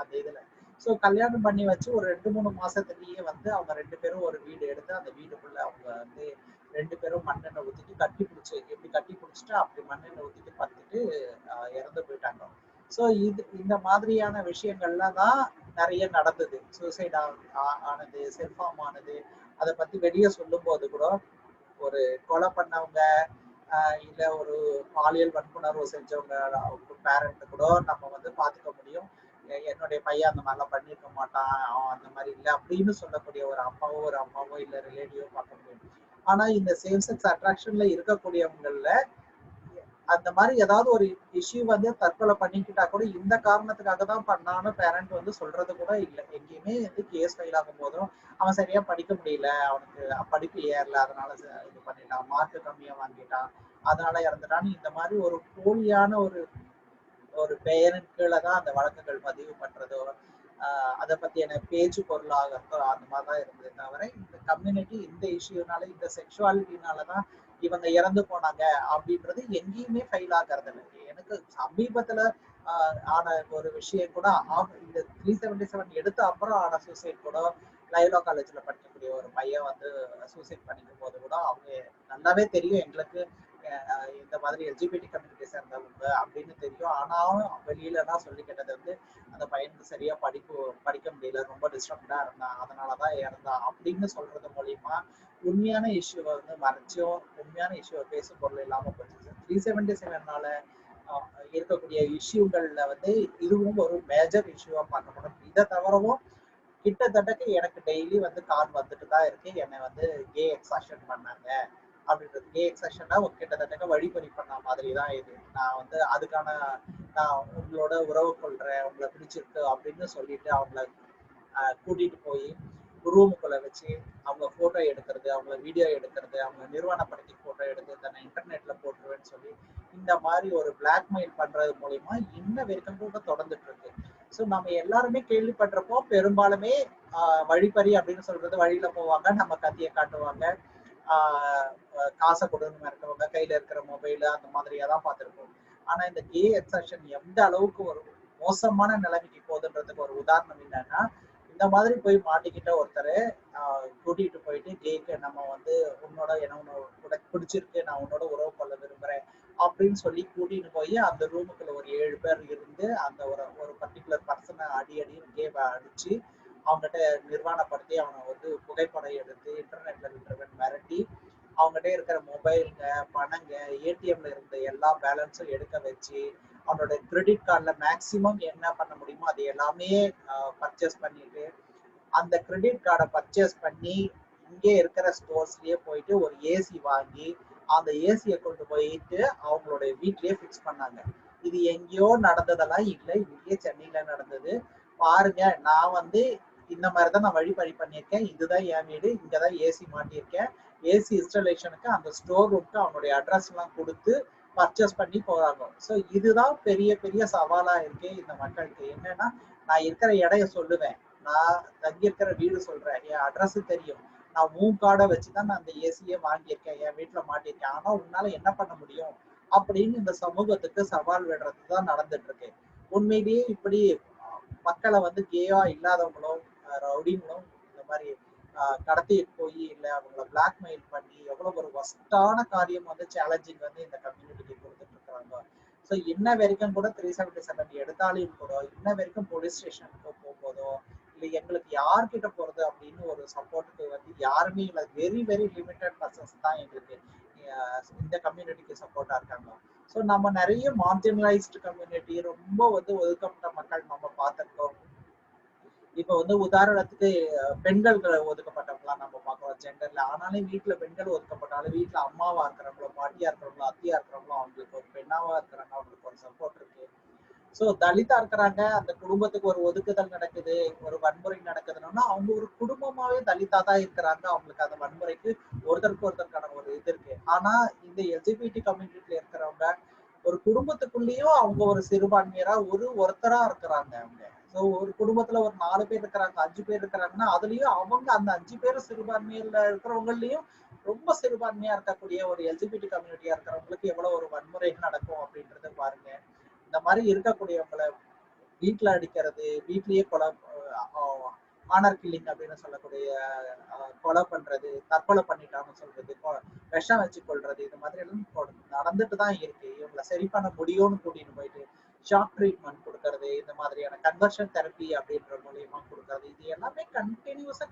அந்த இதுல. ஸோ கல்யாணம் பண்ணி வச்சு ஒரு 2-3 மாசத்துலயே வந்து அவங்க 2 பேரும் ஒரு வீடு எடுத்து அந்த வீடுக்குள்ள அவங்க வந்து 2 பேரும் மண்ணெண்ணெய் ஊத்திட்டு கட்டி பிடிச்சிட்டு அப்படி மண்ணெண்ணெய் ஊத்திட்டு பத்துட்டு இறந்து போயிட்டாங்க. ஸோ இந்த மாதிரியான விஷயங்கள்லாம் தான் நிறைய நடந்தது. சூசைட் ஆனது, செல்ஃப் ஹார்ம் ஆனது, அதை பத்தி வெளியே சொல்லும் போது கூட ஒரு கொலை பண்ணவங்க இல்ல ஒரு பாலியல் வன்புணர்வு செஞ்சவங்க பேரண்ட் கூட நம்ம வந்து பாத்துக்க முடியும். என்னுடைய பையன் அந்த மாதிரிலாம் பண்ணிருக்க மாட்டான், அவன் அந்த மாதிரி இல்லை அப்படின்னு சொல்லக்கூடிய ஒரு அம்மாவோ இல்ல ரிலேட்டிவோ பார்க்க முடியும். ஆனா இந்த சேம் செக்ஸ் அட்ராக்ஷன்ல இருக்கக்கூடியவங்கள்ல அந்த மாதிரி ஏதாவது ஒரு இஷ்யூ வந்து தற்கொலை பண்ணிக்கிட்டா கூட இந்த காரணத்துக்காக தான் பண்ணான்னு பேரண்ட் வந்து சொல்றது கூட இல்லை. எங்கேயுமே வந்து கேஸ் ஃபைல் ஆகும் போதும் அவன் சரியா படிக்க முடியல, அவனுக்கு படிப்பு ஏறல, அதனால இது பண்ணிட்டான், மார்க் கம்மியா வாங்கிட்டான், அதனால இறந்துட்டான்னு இந்த மாதிரி ஒரு போலியான ஒரு பெயரின் கீழே தான் அந்த வழக்குகள் பதிவு பண்றதோ அதை பத்தியான பேச்சு பொருளாகத்தோ அந்த மாதிரிதான் இருந்தது தவிர இந்த கம்யூனிட்டி இந்த இஷ்யூனால இந்த செக்ஷுவாலிட்டினாலதான் இவங்க இறந்து போனாங்க அப்படின்றது எங்கேயுமே ஃபைல் ஆகிறது இல்லை. எனக்கு சமீபத்துல ஆன ஒரு விஷயம் கூட இந்த 377 எடுத்த அப்புறம் ஆன சூசைட் கூட லைலா காலேஜ்ல படிக்கக்கூடிய ஒரு பையன் வந்து சூசைட் பண்ணிக்கும் போது கூட அவங்க நல்லாவே தெரியும் எங்களுக்கு இந்த மாதிரி எல்ஜிபிடி கம்யூனிட்டி சேர்ந்தவங்க அப்படின்னு தெரியும். ஆனாலும் வெளியில தான் சொல்லி கேட்டது வந்து அந்த பையனுக்கு சரியா படிக்க முடியல, ரொம்ப டிஸ்டர்ப்டா இருந்தான், அதனாலதான் இறந்தான் அப்படின்னு சொல்றது மூலியமா உண்மையான இஷ்யூவை வந்து மறைச்சும் உண்மையான இஷ்யூவை பேசும் பொருள் இல்லாம போச்சு. 377 இருக்கக்கூடிய இஷ்யூங்கள்ல வந்து இதுவும் ஒரு மேஜர் இஷ்யூவா பார்க்கப்படும். இதை தவிரவும் கிட்டத்தட்ட எனக்கு டெய்லி வந்து கால் வந்துட்டு தான் இருக்கு, என்னை வந்து கே எக்ஸாஷன் பண்ணாங்க அப்படின்றது. கே எக்ஸாஷன்னா கிட்டத்தட்ட வழிபறி பண்ண மாதிரி தான் இது. நான் வந்து அதுக்கான நான் உங்களோட உறவு கொள்றேன், உங்களை பிடிச்சிருக்கு அப்படின்னு சொல்லிட்டு அவங்கள கூட்டிட்டு போய் ரூமுக்குள்ள வச்சு அவங்க போட்டோ எடுக்கிறது, அவங்க வீடியோ எடுக்கிறது, அவங்க நிர்வாணப்படுத்தி போட்டோ எடுத்து தன்னை இன்டர்நெட்ல போட்டுருவேன்னு சொல்லி இந்த மாதிரி ஒரு பிளாக்மெயில் பண்றது மூலியமா இன்ன வரைக்கும் கூட தொடர்ந்துட்டு இருக்கு. ஸோ நம்ம எல்லாருமே கேள்விப்பட்டிருப்போம், பெரும்பாலுமே வழிப்பறி அப்படின்னு சொல்றது வழியில போவாங்க, நம்ம கத்தியை காட்டுவாங்க, காசை கொடுன்னு இருக்கவங்க கையில இருக்கிற மொபைல் அந்த மாதிரியா தான் பார்த்துருப்போம். ஆனா இந்த கே எக்ஸாஷன் எந்த அளவுக்கு ஒரு மோசமான நிலைமைக்கு போகுதுன்றதுக்கு ஒரு உதாரணம் என்னன்னா, இந்த மாதிரி போய் மாட்டிக்கிட்ட ஒருத்தர் கூட்டிட்டு போயிட்டு கேக்கு நம்ம வந்து உன்னோட பிடிச்சிருக்கு, நான் உன்னோட உறவு கொள்ள விரும்புறேன் அப்படின்னு சொல்லி கூட்டிட்டு போய் அந்த ரூமுக்குள்ள ஒரு 7 பேர் இருந்து அந்த ஒரு பர்டிகுலர் பர்சனை அடின்னு கேவை அடிச்சு அவங்ககிட்ட நிர்வாணப்படுத்தி அவனை வந்து புகைப்படம் எடுத்து இன்டர்நெட்ல விட்டுருவேன் மிரட்டி அவங்ககிட்ட இருக்கிற மொபைலுங்க, பணங்க, ஏடிஎம்ல இருந்த எல்லா பேலன்ஸும் எடுக்க வச்சு அவனோட கிரெடிட் கார்டில் மேக்சிமம் என்ன பண்ண முடியுமோ அது எல்லாமே பர்ச்சேஸ் பண்ணிட்டு அந்த கிரெடிட் கார்டை பர்ச்சேஸ் பண்ணி இங்கே இருக்கிற ஸ்டோர்ஸ்லயே போயிட்டு ஒரு ஏசி வாங்கி அந்த ஏசியை கொண்டு போயிட்டு அவங்களுடைய வீட்லயே ஃபிக்ஸ் பண்ணாங்க. இது எங்கேயோ நடந்ததெல்லாம் இல்லை, இங்கேயே சென்னையில நடந்தது. பாருங்க, நான் வந்து இந்த மாதிரிதான் நான் வழிபறி பண்ணியிருக்கேன், இதுதான் என் வீடு, இங்கதான் ஏசி மாட்டியிருக்கேன், ஏசி இன்ஸ்டாலேஷனுக்கு அந்த ஸ்டோர் ரூம்க்கு அவனுடைய அட்ரஸ் எல்லாம் கொடுத்து பர்ச்சேஸ் பண்ணி போறாங்க. ஸோ இதுதான் பெரிய பெரிய சவாலா இருக்கு இந்த மக்களுக்கு. என்னன்னா, நான் இருக்கிற இடைய சொல்லுவேன், நான் தங்கியிருக்கிற வீடு சொல்றேன், என் அட்ரஸ் தெரியும், நான் உன் கார்டை வச்சுதான் நான் அந்த ஏசியை வாங்கியிருக்கேன், என் வீட்டுல மாட்டியிருக்கேன், ஆனா உன்னால என்ன பண்ண முடியும் அப்படின்னு இந்த சமூகத்துக்கு சவால் விடுறதுதான் நடந்துட்டு இருக்கு. உண்மையிலேயே இப்படி மக்களை வந்து கேயா இல்லாதவங்களும் ரவுடிங்களும் இந்த மாதிரி கடத்திட்டு போய் இல்ல அவங்கள பிளாக்மெயில் பண்ணி எவ்வளவு ஒரு வஸ்டான காரியம் வந்து சேலஞ்சிங் வந்து இந்த கம்யூனிட்டிக்கு கொடுத்துட்டு இருக்காங்க. ஸோ இன்ன வரைக்கும் கூட 377 எடுத்தாலையும் கூட இன்ன வரைக்கும் போலீஸ் ஸ்டேஷனுக்கு போகும்போதோ இல்லை எங்களுக்கு யார்கிட்ட போறது அப்படின்னு ஒரு சப்போர்ட்டுக்கு வந்து யாருமே இல்லை. வெரி வெரி லிமிட்டட் பர்சன்ஸ் தான் எங்களுக்கு இந்த கம்யூனிட்டிக்கு சப்போர்ட்டா இருக்காங்க. ஸோ நம்ம நிறைய மார்ஜினலைஸ்டு கம்யூனிட்டி, ரொம்ப வந்து ஒதுக்கப்பட்ட மக்கள் நம்ம பார்த்துருக்கோம். இப்ப வந்து உதாரணத்துக்கு பெண்கள் ஒதுக்கப்பட்டவங்களாம் நம்ம பார்க்கிறோம் ஜெண்டர்ல. ஆனாலும் வீட்டுல பெண்கள் ஒதுக்கப்பட்டாலும் வீட்டுல அம்மாவா இருக்கிறவங்களோ, பாட்டியா இருக்கிறவங்களோ, அத்தியா இருக்கிறவங்களோ அவங்களுக்கு ஒரு பெண்ணாவா இருக்கிறாங்க, அவங்களுக்கு ஒரு சப்போர்ட் இருக்கு. சோ தலிதா இருக்கிறாங்க, அந்த குடும்பத்துக்கு ஒரு ஒதுக்குதல் நடக்குது, ஒரு வன்முறை நடக்குதுன்னா அவங்க ஒரு குடும்பமாவே தலிதா தான் இருக்கிறாங்க. அவங்களுக்கு அந்த வன்முறைக்கு ஒருத்தருக்கு ஒருத்தருக்கான ஒரு இது இருக்கு. ஆனா இந்த எல்ஜிபிடி கம்யூனிட்டில இருக்கிறவங்க ஒரு குடும்பத்துக்குள்ளேயும் அவங்க ஒரு சிறுபான்மையரா ஒருத்தரா இருக்கிறாங்க. அவங்க ஒரு குடும்பத்துல ஒரு 4 பேர் இருக்கிறாங்க, 5 பேர் இருக்கிறாங்கன்னா அதுலயும் அவங்க அந்த 5 பேரும் சிறுபான்மையில இருக்கிறவங்களையும் ரொம்ப சிறுபான்மையா இருக்கக்கூடிய ஒரு எல்ஜிபிடி கம்யூனிட்டியா இருக்கிறவங்களுக்கு எவ்வளவு ஒரு வன்முறை நடக்கும் அப்படின்றத பாருங்க. இந்த மாதிரி இருக்கக்கூடியவங்களை வீட்டுல அடிக்கிறது, வீட்லயே கொலை, ஆனர் கில்லிங் அப்படின்னு சொல்லக்கூடிய கொலை பண்றது, தற்கொலை பண்ணிட்டாங்கன்னு சொல்றது, விஷம் வச்சு கொள்றது, இது மாதிரி எல்லாம் நடந்துட்டு தான் இருக்கு. இவங்களை சரி பண்ண முடியும்னு கூட்டிட்டு போயிட்டு ஷாக் ட்ரீட்மெண்ட் கொடுக்கறது, இந்த மாதிரியான கன்வர்ஷன் தெரப்பி அப்படின்ற மூலியமா கொடுக்கறது, இது எல்லாமே கண்டினியூஸா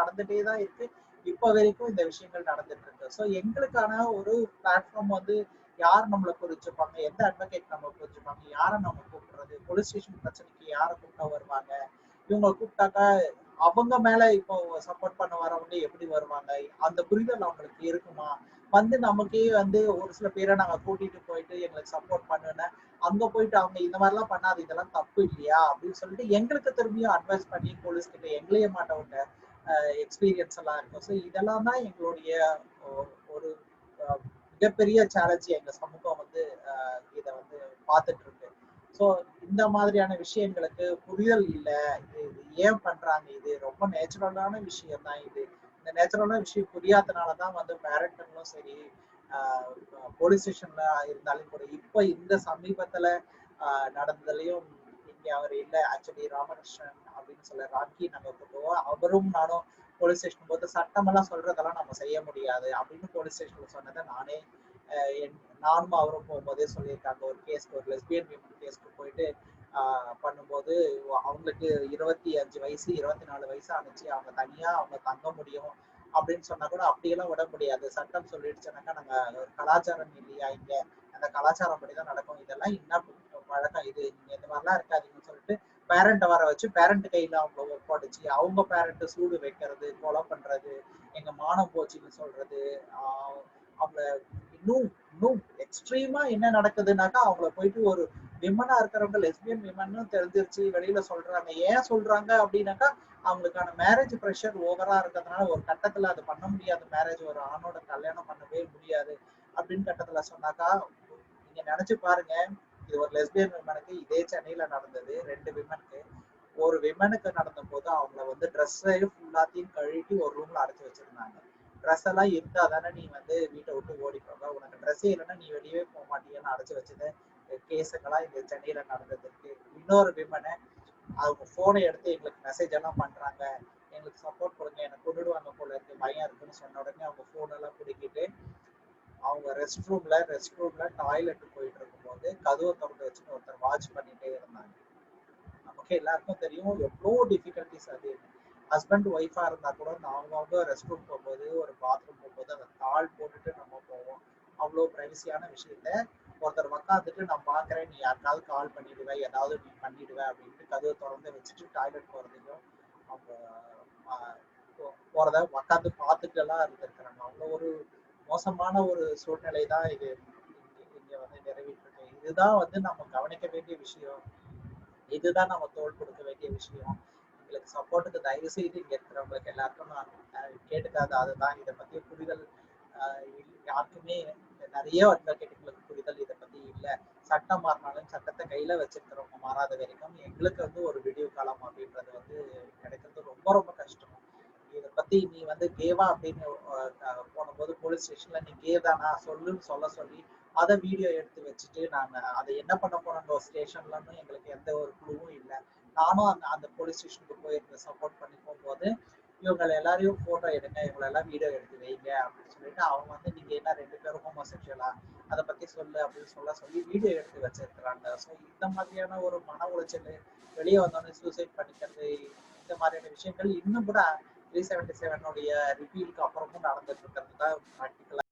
நடந்துட்டே தான் இருக்கு. இப்ப வரைக்கும் இந்த விஷயங்கள் நடந்துட்டு இருக்கு. ஸோ எங்களுக்கான ஒரு பிளாட்ஃபார்ம் வந்து யார் நம்மளை புரிஞ்சுப்பாங்க, எந்த அட்வொகேட் நம்ம புரிஞ்சுப்பாங்க, யாரை நம்ம கூப்பிடுறது, போலீஸ் ஸ்டேஷன் பிரச்சனைக்கு யாரை கூப்பிட்டா வருவாங்க, இவங்க கூப்பிட்டாக்கா அவங்க மேல இப்போ சப்போர்ட் பண்ண வரவங்க எப்படி வருவாங்க, அந்த புரிதல் அவங்களுக்கு இருக்குமா, வந்து நமக்கே வந்து ஒரு சில பேரை நாங்க கூட்டிட்டு போயிட்டு எங்களுக்கு சப்போர்ட் பண்ணுன்னு அங்க போயிட்டு அவங்க இந்த மாதிரிலாம் பண்ணாது, இதெல்லாம் தப்பு இல்லையா அப்படின்னு சொல்லிட்டு எங்களுக்கு திரும்பியும் அட்வைஸ் பண்ணி போலீஸ் கிட்ட எங்களையே மாட்டவங்க எக்ஸ்பீரியன்ஸ் எல்லாம் இருக்கும். ஸோ இதெல்லாம் தான் எங்களுடைய ஒரு மிகப்பெரிய சேலஞ்ச். எங்க சமூகம் வந்து இதை வந்து பார்த்துட்டு இருக்கு. ஸோ இந்த மாதிரியான விஷயங்களுக்கு புரிதல் இல்லை. இது ஏன் பண்றாங்க, இது ரொம்ப நேச்சுரலான விஷயம் தான். இது இந்த நேச்சுரலான விஷயம் புரியாதனாலதான் வந்து பேரண்ட்களும் சரி, போலீஸ் ஸ்டேஷன்ல இருந்தாலும் கூட இப்ப இந்த சமீபத்துல நடந்ததுலயும் இங்க அவர் இல்ல, ஆக்சுவலி ராமகிருஷ்ணன் அப்படின்னு சொல்ல ராக்கி நாங்க கூப்பிடுவோம், அவரும் நானும் போலீஸ் ஸ்டேஷன் போது சட்டமெல்லாம் சொல்றதெல்லாம் நம்ம செய்ய முடியாது அப்படின்னு போலீஸ் ஸ்டேஷன்ல சொன்னதை நானும் அவரும் போகும்போதே சொல்லியிருக்காங்க. ஒரு கேஸ்க்கு, ஒரு லெஸ்பியன் விமன் கேஸ்க்கு போயிட்டு பண்ணும்போது அவங்களுக்கு 25 வயசு 24 வயசு ஆனிச்சு, அவங்க தனியா அவங்க தங்க முடியும் அப்படின்னு சொன்னா கூட அப்படியெல்லாம் விட முடியாது. சட்டம் சொல்லிடுச்சுனாக்கா நாங்க ஒரு கலாச்சாரம் இல்லையா இங்க, அந்த கலாச்சாரம் படிதான் நடக்கும், இதெல்லாம் என்ன வழக்கம், இது நீங்க இந்த மாதிரிலாம் இருக்காதீங்கன்னு சொல்லிட்டு பேரண்ட்டை வர வச்சு பேரண்ட் கையில அவங்க ஒப்படைச்சு அவங்க பேரண்ட் சூடு வைக்கிறது, கொலை பண்றது, எங்க மானம் போச்சுன்னு சொல்றது, அவங்க இன்னும் இன்னும் எக்ஸ்ட்ரீமா என்ன நடக்குதுன்னாக்கா அவங்கள போயிட்டு ஒரு விமனா இருக்கிறவங்க லெஸ்பியன் விமன்னு தெரிஞ்சிருச்சு வெளியில சொல்றாங்க. ஏன் சொல்றாங்க அப்படின்னாக்கா அவங்களுக்கான மேரேஜ் ப்ரெஷர் ஓவரா இருக்கிறதுனால ஒரு கட்டத்துல அது பண்ண முடியாது, மேரேஜ் ஒரு ஆணோட கல்யாணம் பண்ணவே முடியாது அப்படின்னு கட்டத்துல சொன்னாக்கா நீங்க நினைச்சு பாருங்க. இது ஒரு லெஸ்பியன் விமனுக்கு இதே சென்னையில நடந்தது, 2 விமனுக்கு. ஒரு விமனுக்கு நடந்த போது அவங்கள வந்து ட்ரெஸ்ஸையும் ஃபுல்லாத்தையும் கழட்டி ஒரு ரூம்ல அடைச்சு வச்சிருந்தாங்க. ட்ரெஸ் எல்லாம் இருந்தா தானே நீ வந்து வீட்டை விட்டு ஓடிப்போங்க, உனக்கு ட்ரெஸ்ஸே இல்லைன்னா நீ வெளியவே போக மாட்டீங்கன்னு அடைச்சு வச்சது கேஸுக்கெல்லாம் இங்க சென்னையில நடந்ததுக்கு. இன்னொரு விமனை அவங்க போனை எடுத்து எங்களுக்கு மெசேஜ் எல்லாம் பண்றாங்க, எங்களுக்கு சப்போர்ட் கொடுங்க, எனக்கு கொண்டுடுவாங்க போல இருக்கு, பயம் இருக்குன்னு சொன்ன உடனே அவங்க போன் எல்லாம் பிடிக்கிட்டு அவங்க ரெஸ்ட் ரூம்ல டாய்லெட் போயிட்டு இருக்கும்போது கதவை திறந்து வச்சுட்டு ஒருத்தர் வாட்ச் பண்ணிட்டே இருந்தாங்க. நமக்கு எல்லாருக்கும் தெரியும் எவ்வளோ டிஃபிகல்டிஸ் அது. ஹஸ்பண்ட் ஒய்ஃபா இருந்தா கூட அவங்கவுங்க ரெஸ்ட் ரூம் போகும்போது ஒரு பாத்ரூம் போகும்போது அந்த தாள் போட்டுட்டு நம்ம போவோம். அவ்வளோ பிரைவசியான விஷயத்த ஒருத்தர் உக்காந்துட்டு நான் பாக்குறேன், நீ யாருக்காவது கால் பண்ணிடுவேன், ஏதாவது நீ பண்ணிடுவேன் அப்படின்ட்டு கதவை திறந்து வச்சுட்டு டாய்லெட் போறதையும் அவங்க போறத உக்காந்து பார்த்துட்டு எல்லாம் இருந்திருக்கிறாங்க. அவ்வளோ ஒரு மோசமான ஒரு சூழ்நிலை தான் இது இங்க வந்து நிறைவேற்றிருக்கு. இதுதான் வந்து நம்ம கவனிக்க வேண்டிய விஷயம், இதுதான் நம்ம தோல் கொடுக்க வேண்டிய விஷயம். எங்களுக்கு சப்போர்ட்டுக்கு தயவு செய்து இங்க இருக்கிறவங்களுக்கு எல்லாருக்கும் நான் கேட்டுக்காது அதுதான். இதை பத்தி புரிதல் யாருக்குமே நிறைய அட்வொகேட்டுகளுக்கு புரிதல் இதை பத்தி இல்லை. சட்டம் மாறினாலும் சட்டத்தை கையில வச்சிருக்கிறவங்க மாறாத வரைக்கும் எங்களுக்கு வந்து ஒரு விடிவு காலம் அப்படின்றது வந்து கிடைக்கிறது ரொம்ப ரொம்ப கஷ்டம். இதை பத்தி நீ வந்து கேவா அப்படின்னு போனபோது போலீஸ் ஸ்டேஷன்ல நீ கே தானா சொல்லுன்னு சொல்லி அதை வீடியோ எடுத்து வச்சுட்டு நான் அதை என்ன பண்ண போறேன் ஒரு ஸ்டேஷன்லன்னு எங்களுக்கு எந்த ஒரு குழுவும் இல்லை. நானும் அந்த போலீஸ் ஸ்டேஷனுக்கு போயிருந்த சப்போர்ட் பண்ணி போகும்போது இவங்க எல்லாரையும் போட்டோ எடுங்க, இவங்களை எல்லாம் வீடியோ எடுத்து வைங்க அப்படின்னு சொல்லிட்டு அவங்க வந்து நீங்க என்ன 2 பேரும் ஹோமோசெக்சுவலா அதை பத்தி சொல்லு அப்படின்னு சொல்லி வீடியோ எடுத்து வச்சிருக்கிறாங்க. ஸோ இந்த மாதிரியான ஒரு மன உளைச்சல் வெளியே வந்தோடனே சூசைட் பண்ணிக்கிறது, இந்த மாதிரியான விஷயங்கள் இன்னும் கூட 377 ரிப்பீலுக்கு அப்புறமும் நடந்துட்டு இருக்கிறது தான் ப்ராக்டிக்கலா